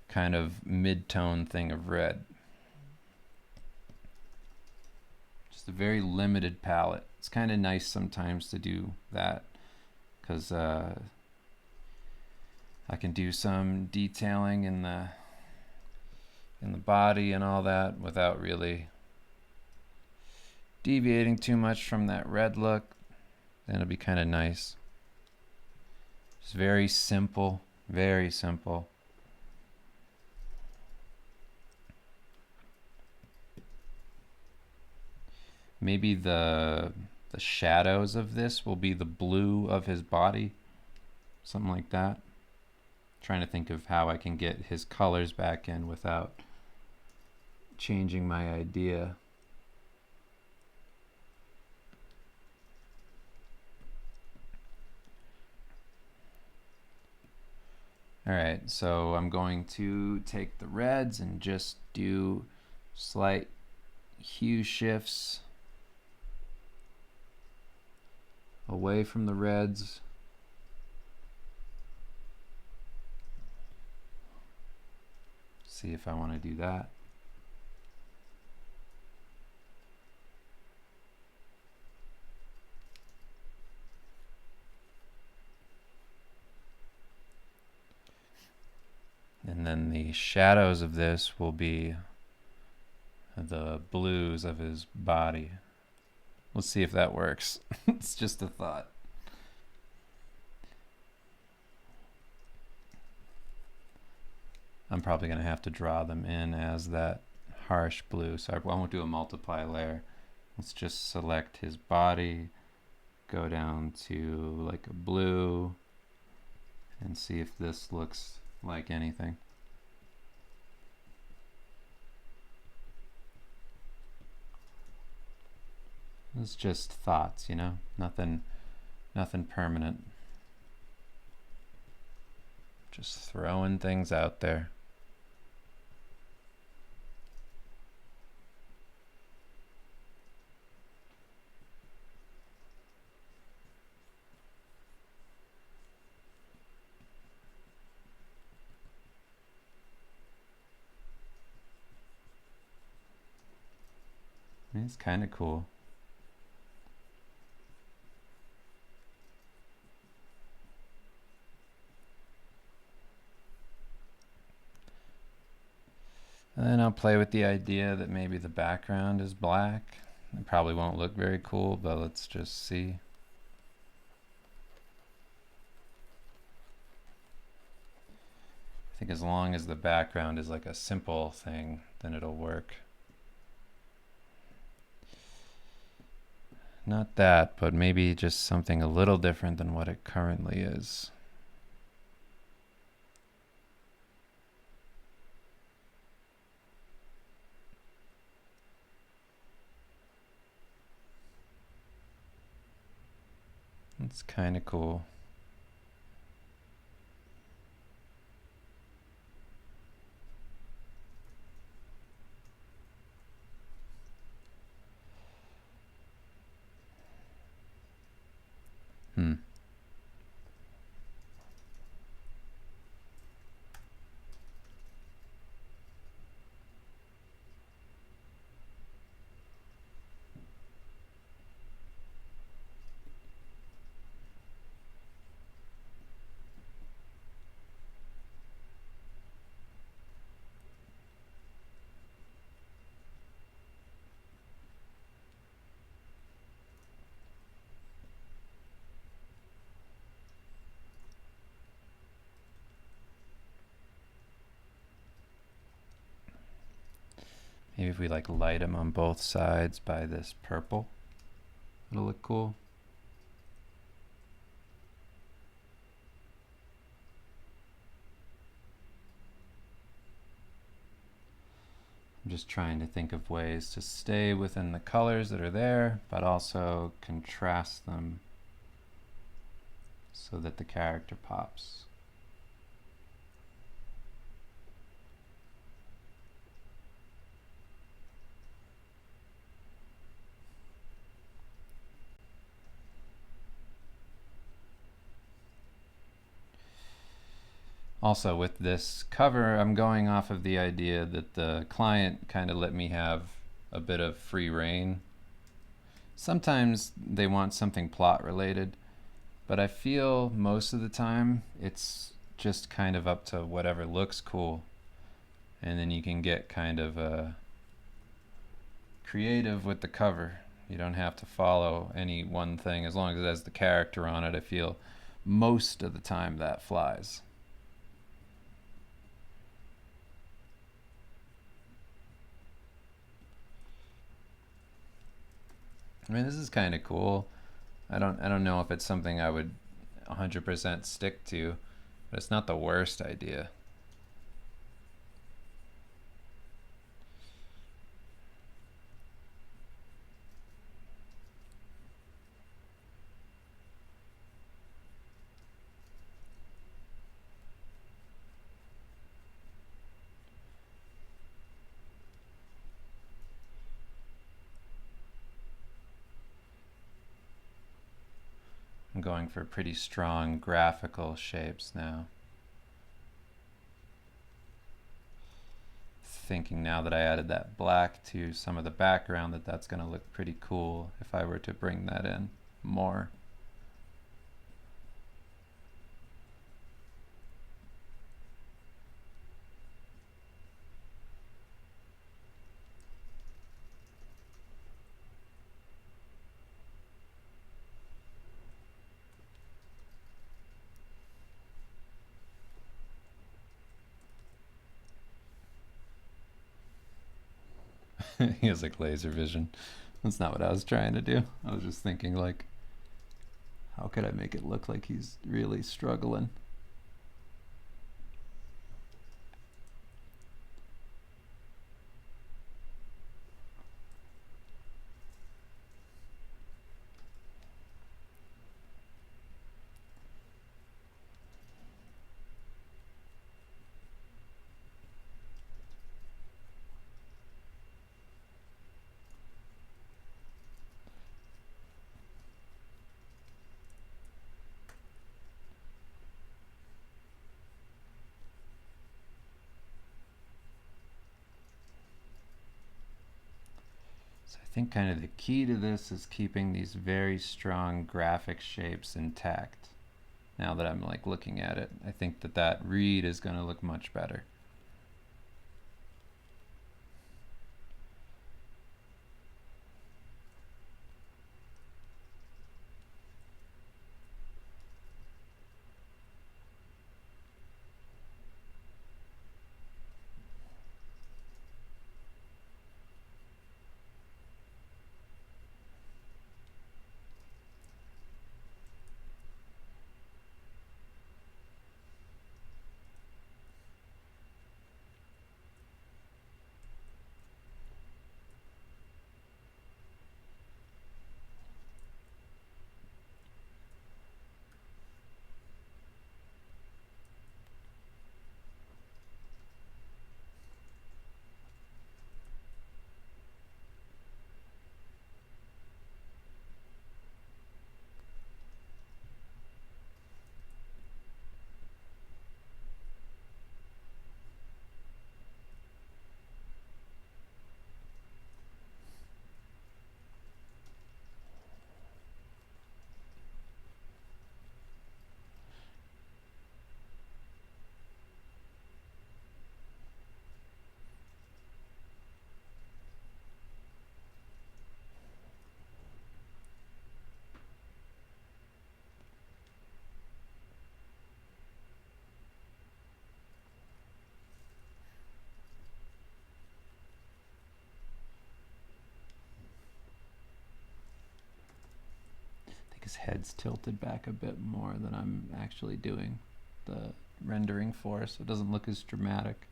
kind of mid-tone thing of red. Just a very limited palette. It's kind of nice sometimes to do that because I can do some detailing in the body and all that without really deviating too much from that red look. Then it'll be kind of nice. It's very simple, very simple. Maybe the shadows of this will be the blue of his body, something like that. Trying to think of how I can get his colors back in without changing my idea. Alright, so I'm going to take the reds and just do slight hue shifts away from the reds. See if I want to do that. And then the shadows of this will be the blues of his body. Let's see if that works. It's just a thought. I'm probably going to have to draw them in as that harsh blue, so I won't do a multiply layer. Let's just select his body, go down to like a blue, and see if this looks like anything. It's just thoughts, you know, nothing permanent. Just throwing things out there. It's kind of cool. And then I'll play with the idea that maybe the background is black. It probably won't look very cool, but let's just see. I think as long as the background is like a simple thing, then it'll work. Not that, but maybe just something a little different than what it currently is. It's kind of cool. Maybe if we like light them on both sides by this purple. It'll look cool. I'm just trying to think of ways to stay within the colors that are there, but also contrast them so that the character pops. Also, with this cover, I'm going off of the idea that the client kind of let me have a bit of free reign. Sometimes they want something plot related, but I feel most of the time it's just kind of up to whatever looks cool. And then you can get kind of creative with the cover. You don't have to follow any one thing. As long as it has the character on it, I feel most of the time that flies. I mean, this is kind of cool. I don't know if it's something I would 100% stick to, but it's not the worst idea. I'm going for pretty strong graphical shapes now. Thinking now that I added that black to some of the background that that's going to look pretty cool if I were to bring that in more. He has like laser vision. That's not what I was trying to do. I was just thinking like, how could I make it look like he's really struggling? I think kind of the key to this is keeping these very strong graphic shapes intact. Now that I'm like looking at it, I think that that read is going to look much better. his head's tilted back a bit more than I'm actually doing the rendering for, so it doesn't look as dramatic.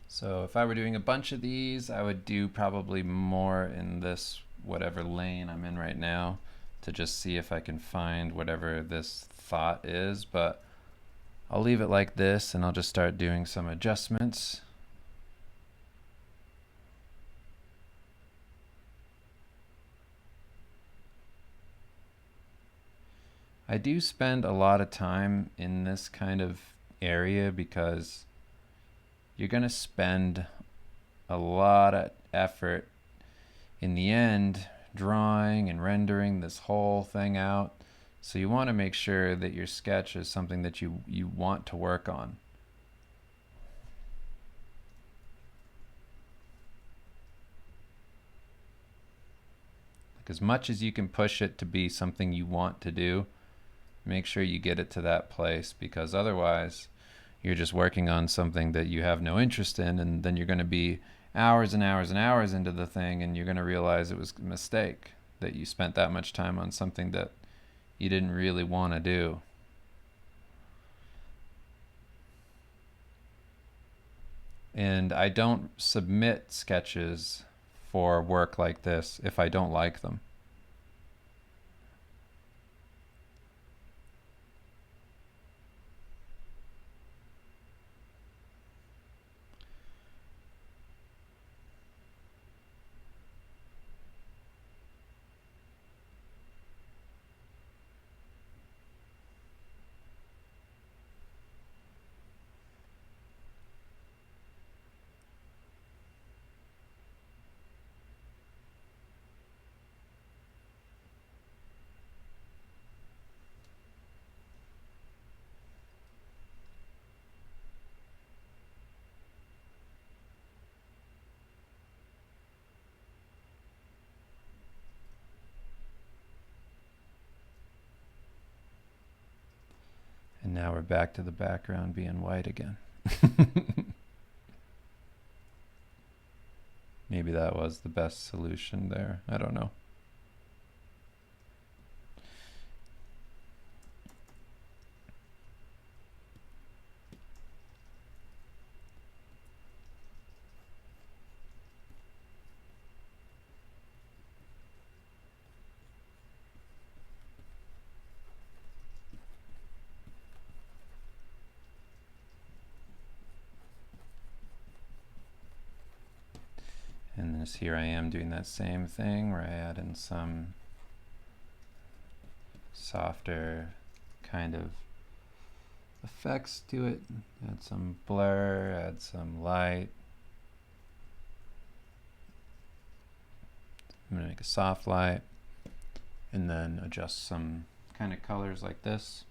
So if I were doing a bunch of these, I would do probably more in this whatever lane I'm in right now to just see if I can find whatever this thought is, but I'll leave it like this and I'll just start doing some adjustments. I do spend a lot of time in this kind of area because you're going to spend a lot of effort in the end drawing and rendering this whole thing out. So you want to make sure that your sketch is something that you want to work on. Like, as much as you can push it to be something you want to do, make sure you get it to that place, because otherwise you're just working on something that you have no interest in, and then you're going to be hours and hours and hours into the thing, and you're going to realize it was a mistake that you spent that much time on something that you didn't really want to do. And I don't submit sketches for work like this if I don't like them. And now we're back to the background being white again. Maybe that was the best solution there. I don't know. And this here I am doing that same thing where I add in some softer kind of effects to it. Add some blur, add some light. I'm going to make a soft light and then adjust some kind of colors like this.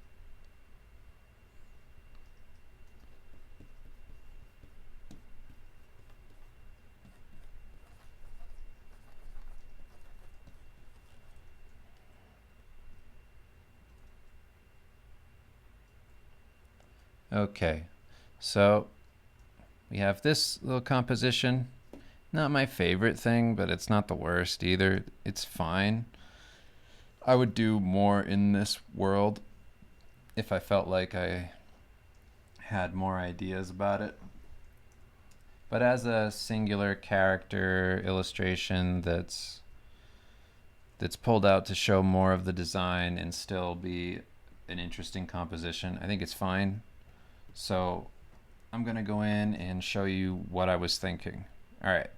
Okay, so we have this little composition. Not my favorite thing, but it's not the worst either. It's fine. I would do more in this world if I felt like I had more ideas about it. But as a singular character illustration that's pulled out to show more of the design and still be an interesting composition, I think it's fine. So I'm going to go in and show you what I was thinking. All right.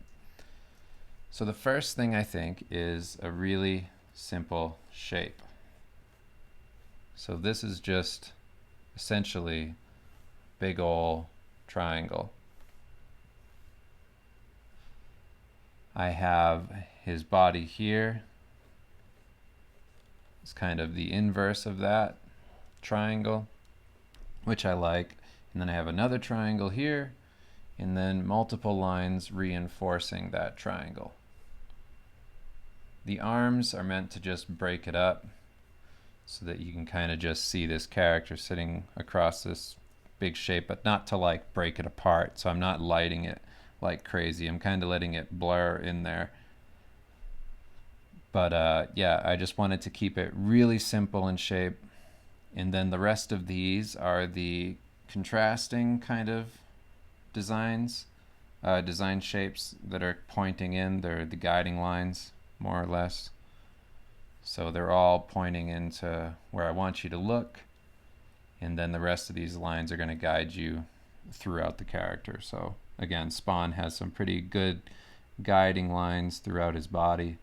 So the first thing I think is a really simple shape. So this is just essentially big ol' triangle. I have his body here. It's kind of the inverse of that triangle, which I like. And then I have another triangle here, and then multiple lines reinforcing that triangle. The arms are meant to just break it up so that you can kind of just see this character sitting across this big shape, but not to like break it apart. So I'm not lighting it like crazy. I'm kind of letting it blur in there. But yeah, I just wanted to keep it really simple in shape. And then the rest of these are the contrasting kind of designs, design shapes that are pointing in. They're the guiding lines, more or less. So they're all pointing into where I want you to look. And then the rest of these lines are going to guide you throughout the character. So again, Spawn has some pretty good guiding lines throughout his body.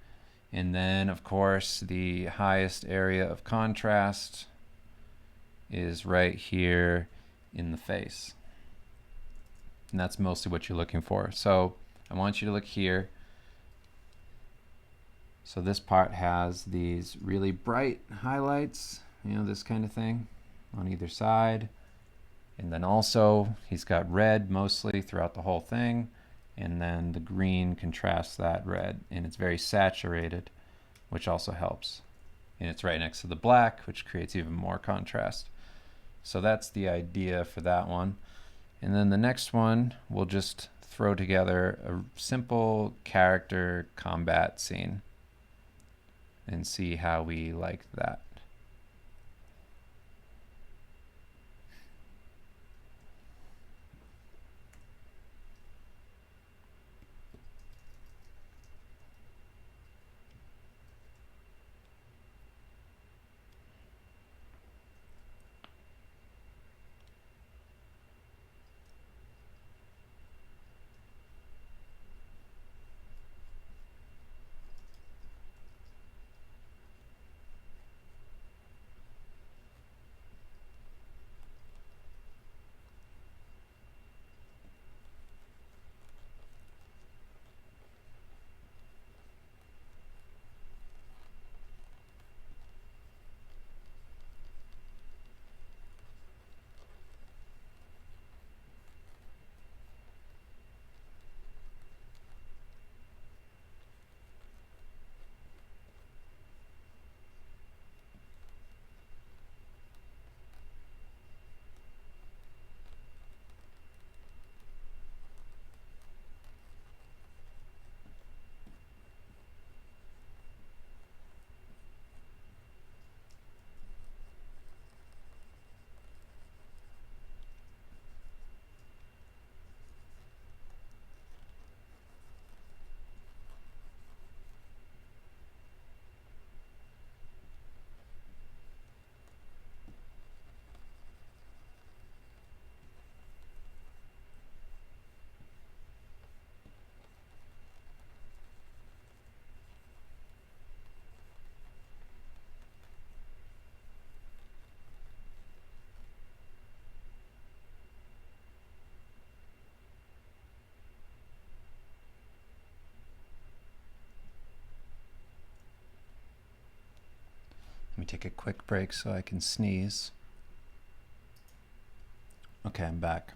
And then, of course, the highest area of contrast is right here in the face. And that's mostly what you're looking for. So I want you to look here. So this part has these really bright highlights, you know, this kind of thing on either side. And then also he's got red mostly throughout the whole thing. And then the green contrasts that red, and it's very saturated, which also helps. And it's right next to the black, which creates even more contrast. So that's the idea for that one. And then the next one, we'll just throw together a simple character combat scene and see how we like that. Let me take a quick break so I can sneeze. Okay, I'm back.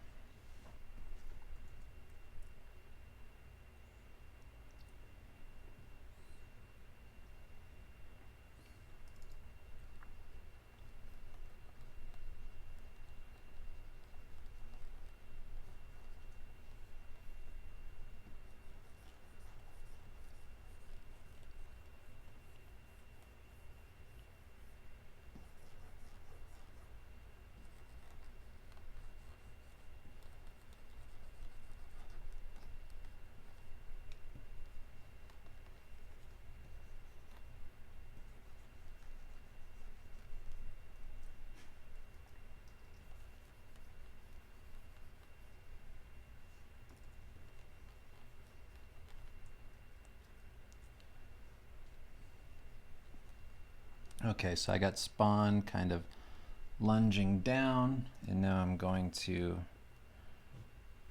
Okay, so I got Spawn kind of lunging down, and now I'm going to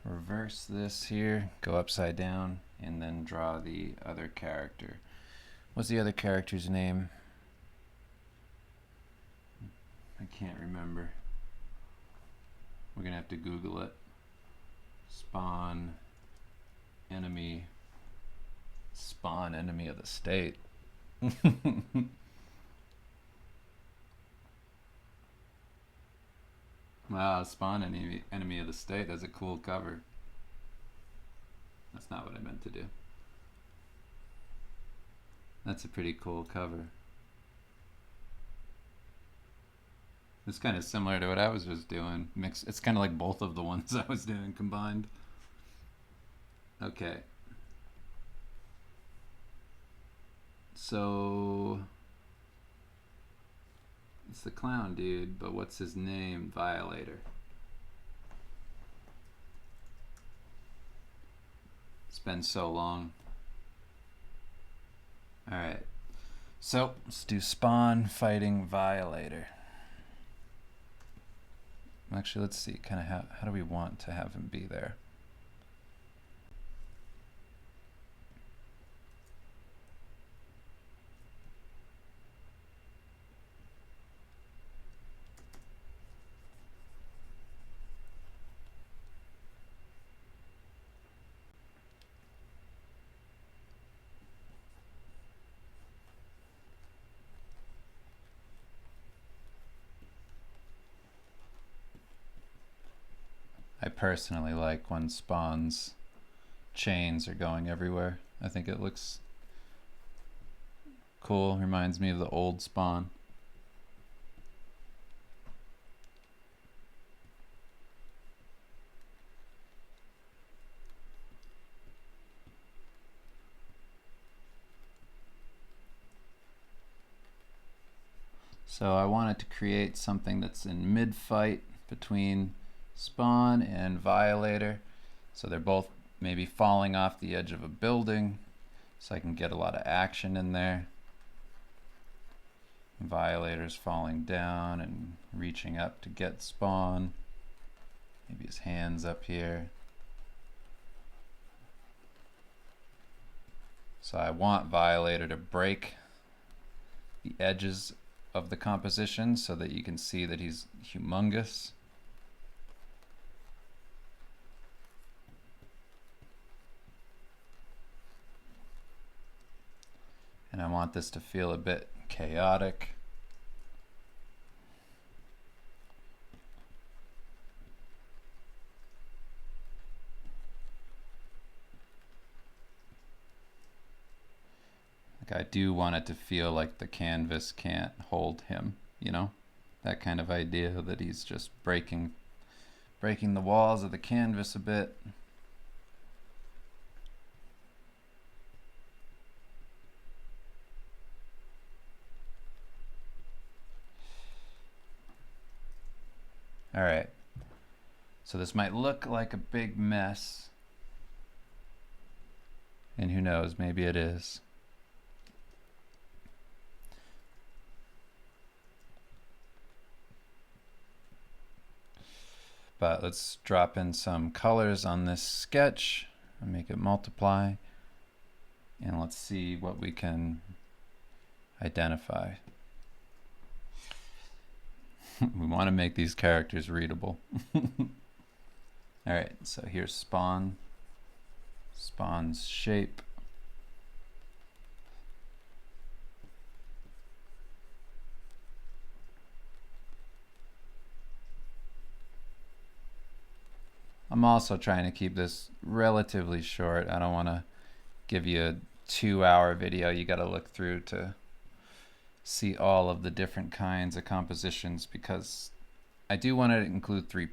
reverse this here, go upside down, and then draw the other character. What's the other character's name? I can't remember. We're gonna have to Google it. Spawn enemy of the state. Wow, Spawn enemy of the state. That's a cool cover. That's not what I meant to do. That's a pretty cool cover. It's kind of similar to what I was just doing. It's kind of like both of the ones I was doing combined. Okay. So it's the clown dude, but what's his name? Violator. It's been so long. Alright. So let's do Spawn fighting Violator. Actually, let's see kind of how do we want to have him be there. I personally like when Spawn's chains are going everywhere. I think it looks cool. Reminds me of the old Spawn. So I wanted to create something that's in mid-fight between Spawn and Violator. So they're both maybe falling off the edge of a building, so I can get a lot of action in there. Violator's falling down and reaching up to get Spawn. Maybe his hand's up here. So I want Violator to break the edges of the composition so that you can see that he's humongous. And I want this to feel a bit chaotic. Like I do want it to feel like the canvas can't hold him, you know? That kind of idea that he's just breaking the walls of the canvas a bit. All right, so this might look like a big mess, and who knows, maybe it is. But let's drop in some colors on this sketch and make it multiply, and let's see what we can identify. We want to make these characters readable. Alright, so here's Spawn. Spawn's shape. I'm also trying to keep this relatively short. I don't want to give you a 2-hour video you got to look through to see all of the different kinds of compositions, because I do want to include three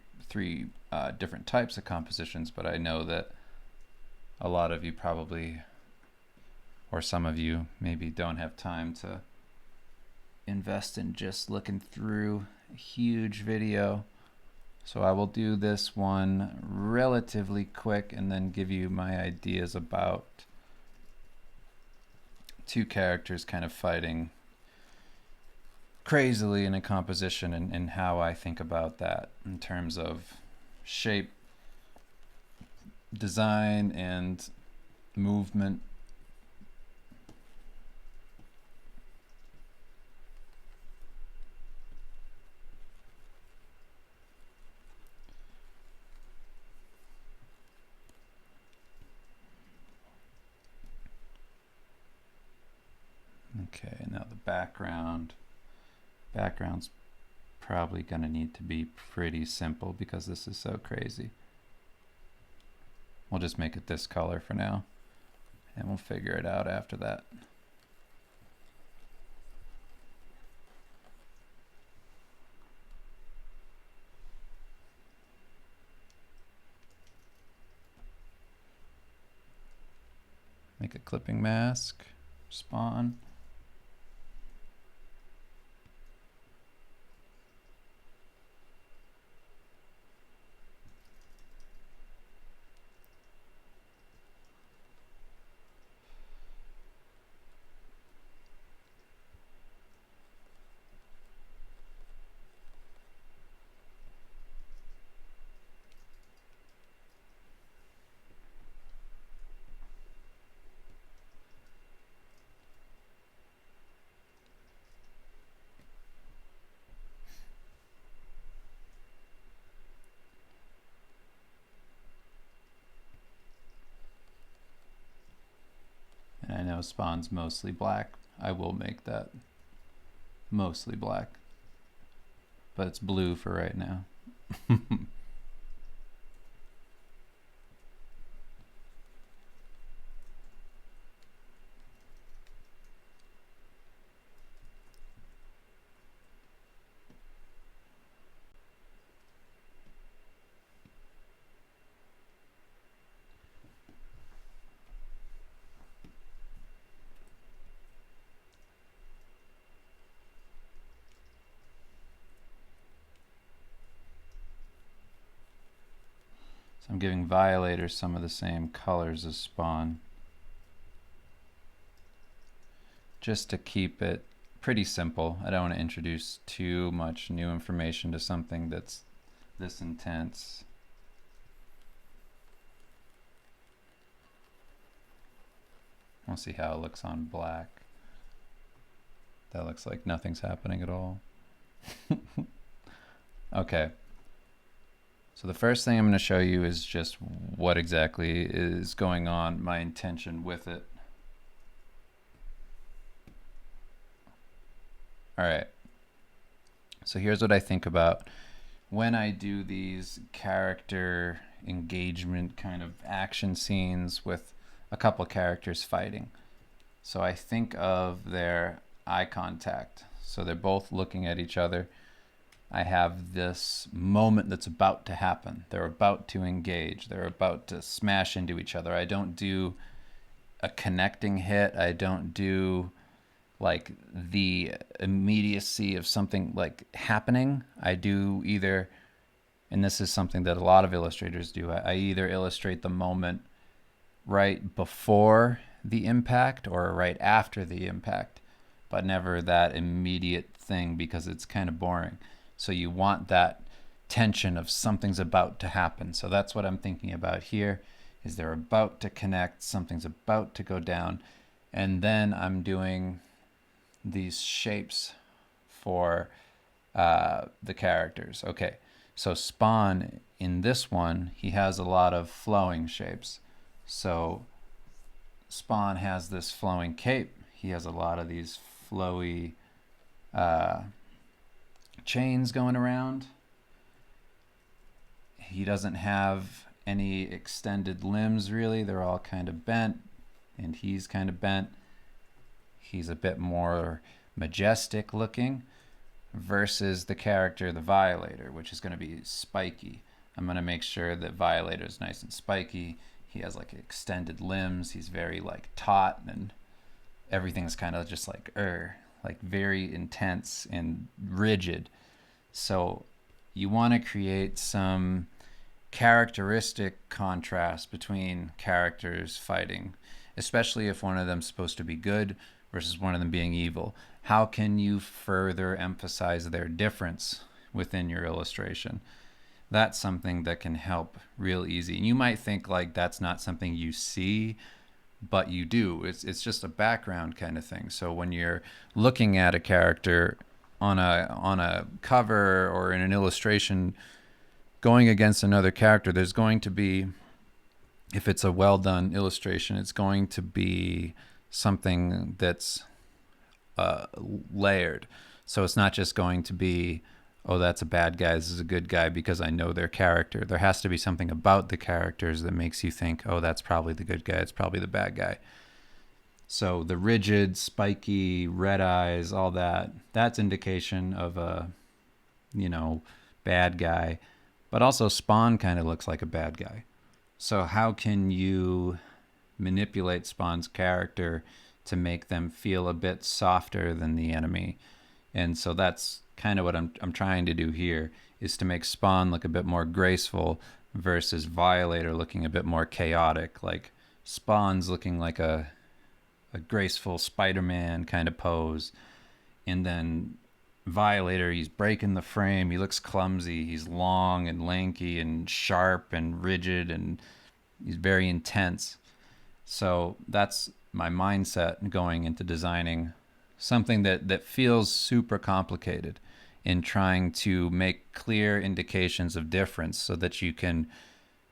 different types of compositions, but I know that a lot of you probably, or some of you maybe, don't have time to invest in just looking through a huge video. So I will do this one relatively quick and then give you my ideas about two characters kind of fighting crazily in a composition, and how I think about that in terms of shape, design and movement. Okay, now the background. Background's probably going to need to be pretty simple because this is so crazy. We'll just make it this color for now, and we'll figure it out after that. Make a clipping mask, spawn. And I know spawn's mostly black. I will make that mostly black, but it's blue for right now. So I'm giving Violator some of the same colors as Spawn, just to keep it pretty simple. I don't want to introduce too much new information to something that's this intense. We'll see how it looks on black. That looks like nothing's happening at all. Okay. So the first thing I'm going to show you is just what exactly is going on, my intention with it. All right. So here's what I think about when I do these character engagement kind of action scenes with a couple characters fighting. So I think of their eye contact. So they're both looking at each other. I have this moment that's about to happen. They're about to engage. They're about to smash into each other. I don't do a connecting hit. I don't do like the immediacy of something like happening. I do either, and this is something that a lot of illustrators do, I either illustrate the moment right before the impact or right after the impact, but never that immediate thing because it's kind of boring. So you want that tension of something's about to happen. So that's what I'm thinking about here, is they're about to connect, something's about to go down, and then I'm doing these shapes for the characters. Okay, so Spawn, in this one, he has a lot of flowing shapes. So Spawn has this flowing cape. He has a lot of these flowy chains going around. He doesn't have any extended limbs really. They're all kind of bent, and he's kind of bent. He's a bit more majestic looking versus the character, the Violator, which is going to be spiky. I'm going to make sure that Violator is nice and spiky. He has like extended limbs. He's very like taut, and everything's kind of just like very intense and rigid. So you want to create some characteristic contrast between characters fighting, especially if one of them's supposed to be good versus one of them being evil. How can you further emphasize their difference within your illustration? that's something that can help real easy. And you might think like that's not something you see, but you do. It's just a background kind of thing. So when you're looking at a character on a cover or in an illustration going against another character, there's going to be, if it's a well done illustration, it's going to be something that's layered. So it's not just going to be, oh, that's a bad guy, this is a good guy because I know their character. There has to be something about the characters that makes you think, oh, that's probably the good guy, it's probably the bad guy. So the rigid, spiky, red eyes, all that, that's indication of a, bad guy. But also Spawn kind of looks like a bad guy. So how can you manipulate Spawn's character to make them feel a bit softer than the enemy? And so that's kind of what I'm trying to do here, is to make Spawn look a bit more graceful versus Violator looking a bit more chaotic. Like Spawn's looking like a graceful Spider-Man kind of pose, and then Violator, he's breaking the frame, he looks clumsy, he's long and lanky and sharp and rigid, and he's very intense. So that's my mindset going into designing something that feels super complicated, in trying to make clear indications of difference so that you can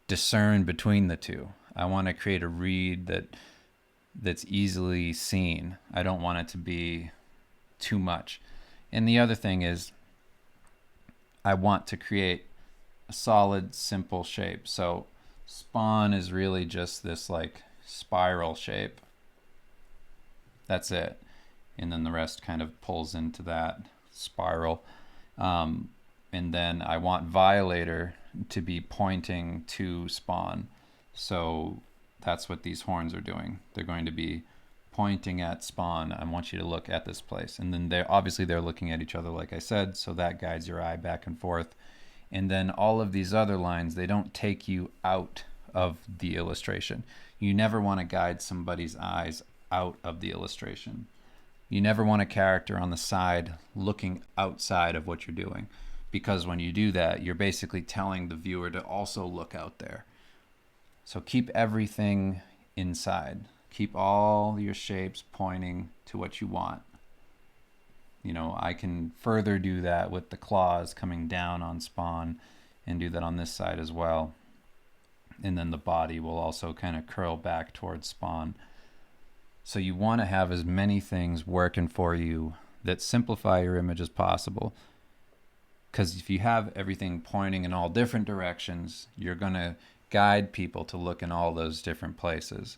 discern between the two. I want to create a read that's easily seen. I don't want it to be too much. And the other thing is, I want to create a solid, simple shape. So Spawn is really just this like spiral shape. That's it. And then the rest kind of pulls into that spiral. And then I want Violator to be pointing to Spawn. So that's what these horns are doing. They're going to be pointing at Spawn. I want you to look at this place. And then they're looking at each other, like I said, so that guides your eye back and forth. And then all of these other lines, they don't take you out of the illustration. You never want to guide somebody's eyes out of the illustration. You never want a character on the side looking outside of what you're doing, because when you do that, you're basically telling the viewer to also look out there. So keep everything inside. Keep all your shapes pointing to what you want. I can further do that with the claws coming down on Spawn, and do that on this side as well. And then the body will also kind of curl back towards Spawn. So you want to have as many things working for you that simplify your image as possible. Because if you have everything pointing in all different directions, you're going to guide people to look in all those different places.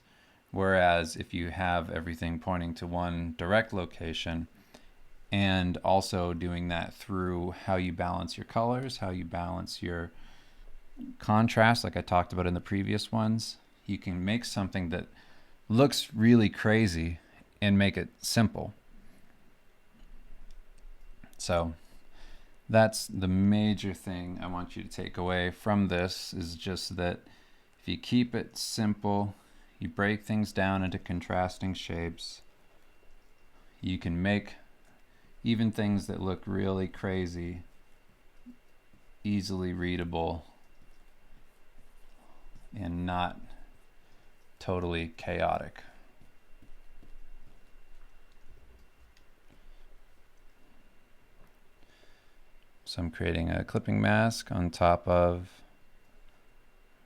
Whereas if you have everything pointing to one direct location, and also doing that through how you balance your colors, how you balance your contrast, like I talked about in the previous ones, you can make something that looks really crazy and make it simple. So that's the major thing I want you to take away from this, is just that if you keep it simple, you break things down into contrasting shapes, you can make even things that look really crazy easily readable and not totally chaotic. So I'm creating a clipping mask on top of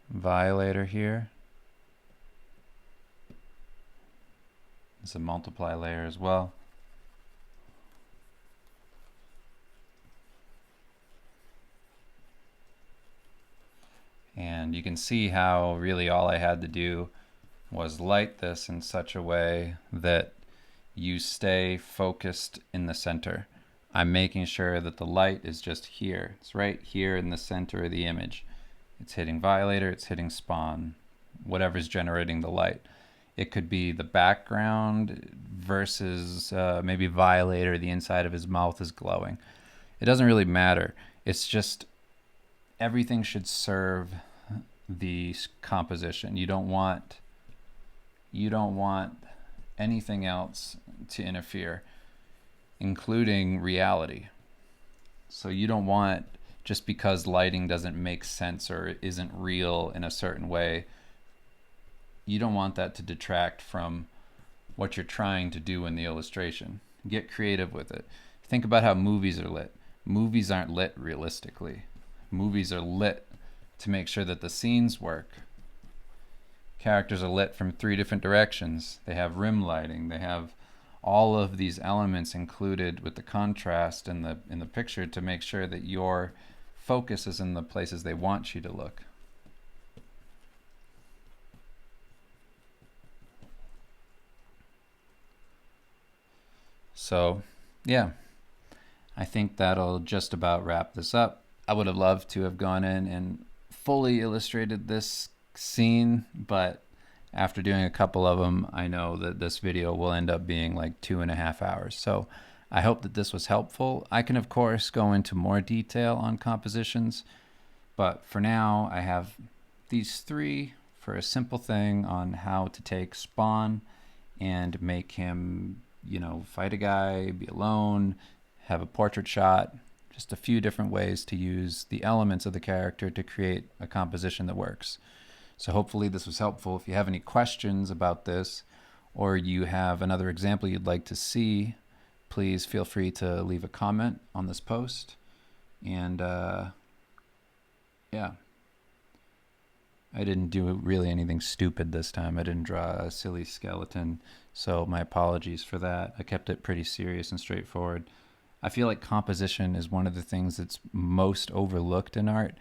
Violator here. It's a multiply layer as well. And you can see how really all I had to do was light this in such a way that you stay focused in the center. I'm making sure that the light is just here. It's right here in the center of the image. It's hitting Violator, it's hitting Spawn, whatever's generating the light. It could be the background versus maybe Violator, the inside of his mouth is glowing. It doesn't really matter. It's just everything should serve the composition. You don't want anything else to interfere, including reality. So you don't want just because lighting doesn't make sense or isn't real in a certain way, you don't want that to detract from what you're trying to do in the illustration. Get creative with it. Think about how movies are lit. Movies aren't lit realistically. Movies are lit to make sure that the scenes work. Characters are lit from 3 different directions. They have rim lighting. They have all of these elements included with the contrast in the picture to make sure that your focus is in the places they want you to look. So, yeah, I think that'll just about wrap this up. I would have loved to have gone in and fully illustrated this scene, but after doing a couple of them, I know that this video will end up being like 2.5 hours. So I hope that this was helpful. I can, of course, go into more detail on compositions, but for now, I have these 3 for a simple thing on how to take Spawn and make him, you know, fight a guy, be alone, have a portrait shot, just a few different ways to use the elements of the character to create a composition that works. So hopefully this was helpful. If you have any questions about this, or you have another example you'd like to see, please feel free to leave a comment on this post. And yeah, I didn't do really anything stupid this time. I didn't draw a silly skeleton, so my apologies for that. I kept it pretty serious and straightforward. I feel like composition is one of the things that's most overlooked in art,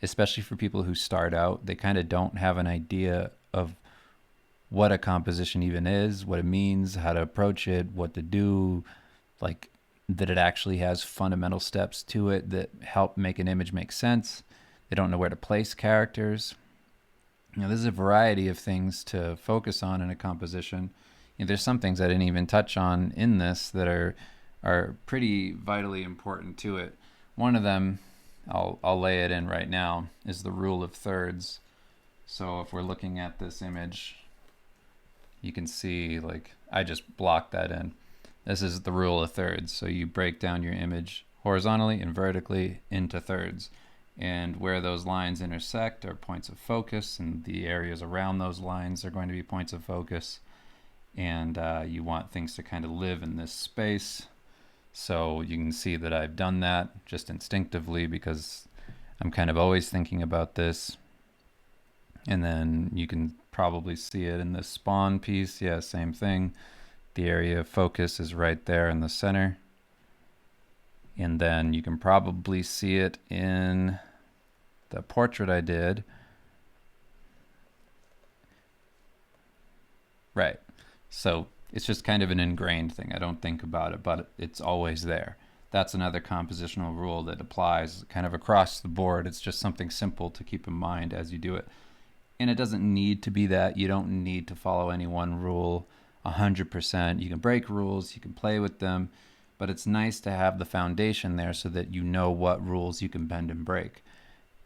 especially for people who start out. They kind of don't have an idea of what a composition even is, what it means, how to approach it, what to do, like that it actually has fundamental steps to it that help make an image make sense. They don't know where to place characters. You know, there's a variety of things to focus on in a composition. You know, there's some things I didn't even touch on in this that are pretty vitally important to it. One of them, I'll lay it in right now, is the rule of thirds. So if we're looking at this image, you can see, like, I just blocked that in. This is the rule of thirds. So you break down your image horizontally and vertically into thirds. And where those lines intersect are points of focus, and the areas around those lines are going to be points of focus. And you want things to kind of live in this space. So you can see that I've done that just instinctively because I'm kind of always thinking about this. And then you can probably see it in this Spawn piece. Yeah, same thing. The area of focus is right there in the center. And then you can probably see it in the portrait I did. Right. So it's just kind of an ingrained thing. I don't think about it, but it's always there. That's another compositional rule that applies kind of across the board. It's just something simple to keep in mind as you do it. And it doesn't need to be that. You don't need to follow any one rule 100%. You can break rules, you can play with them, but it's nice to have the foundation there so that you know what rules you can bend and break.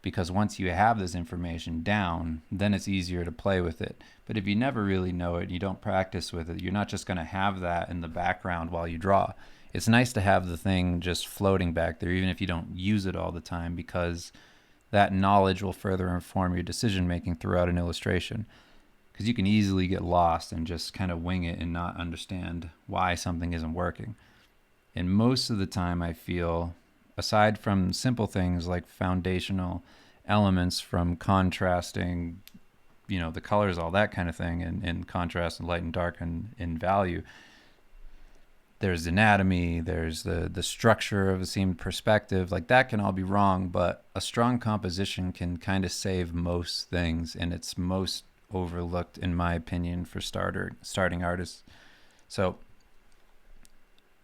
Because once you have this information down, then it's easier to play with it. But if you never really know it, you don't practice with it, you're not just going to have that in the background while you draw. It's nice to have the thing just floating back there, even if you don't use it all the time, because that knowledge will further inform your decision making throughout an illustration. Because you can easily get lost and just kind of wing it and not understand why something isn't working. And most of the time I feel, aside from simple things like foundational elements from contrasting, you know, the colors, all that kind of thing, and contrast and light and dark and in value, there's anatomy, there's the structure of a scene, perspective, like that can all be wrong, but a strong composition can kind of save most things, and it's most overlooked, in my opinion, for starting artists. So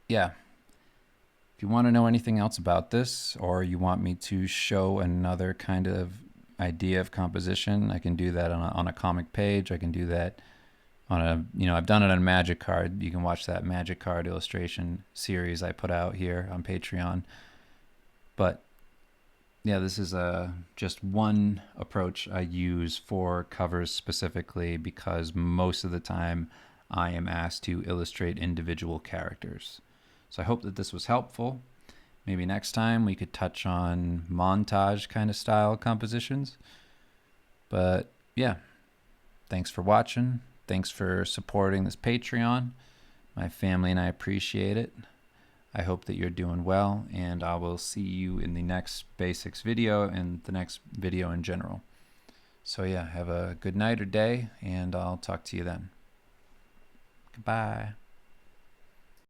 yeah, if you want to know anything else about this, or you want me to show another kind of idea of composition, I can do that on a comic page. I can do that on a, you know, I've done it on Magic Card. You can watch that Magic Card illustration series I put out here on Patreon. But yeah, this is just one approach I use for covers specifically, because most of the time I am asked to illustrate individual characters. So I hope that this was helpful. Maybe next time we could touch on montage kind of style compositions. But yeah, thanks for watching. Thanks for supporting this Patreon. My family and I appreciate it. I hope that you're doing well, and I will see you in the next basics video and the next video in general. So yeah, have a good night or day, and I'll talk to you then. Goodbye.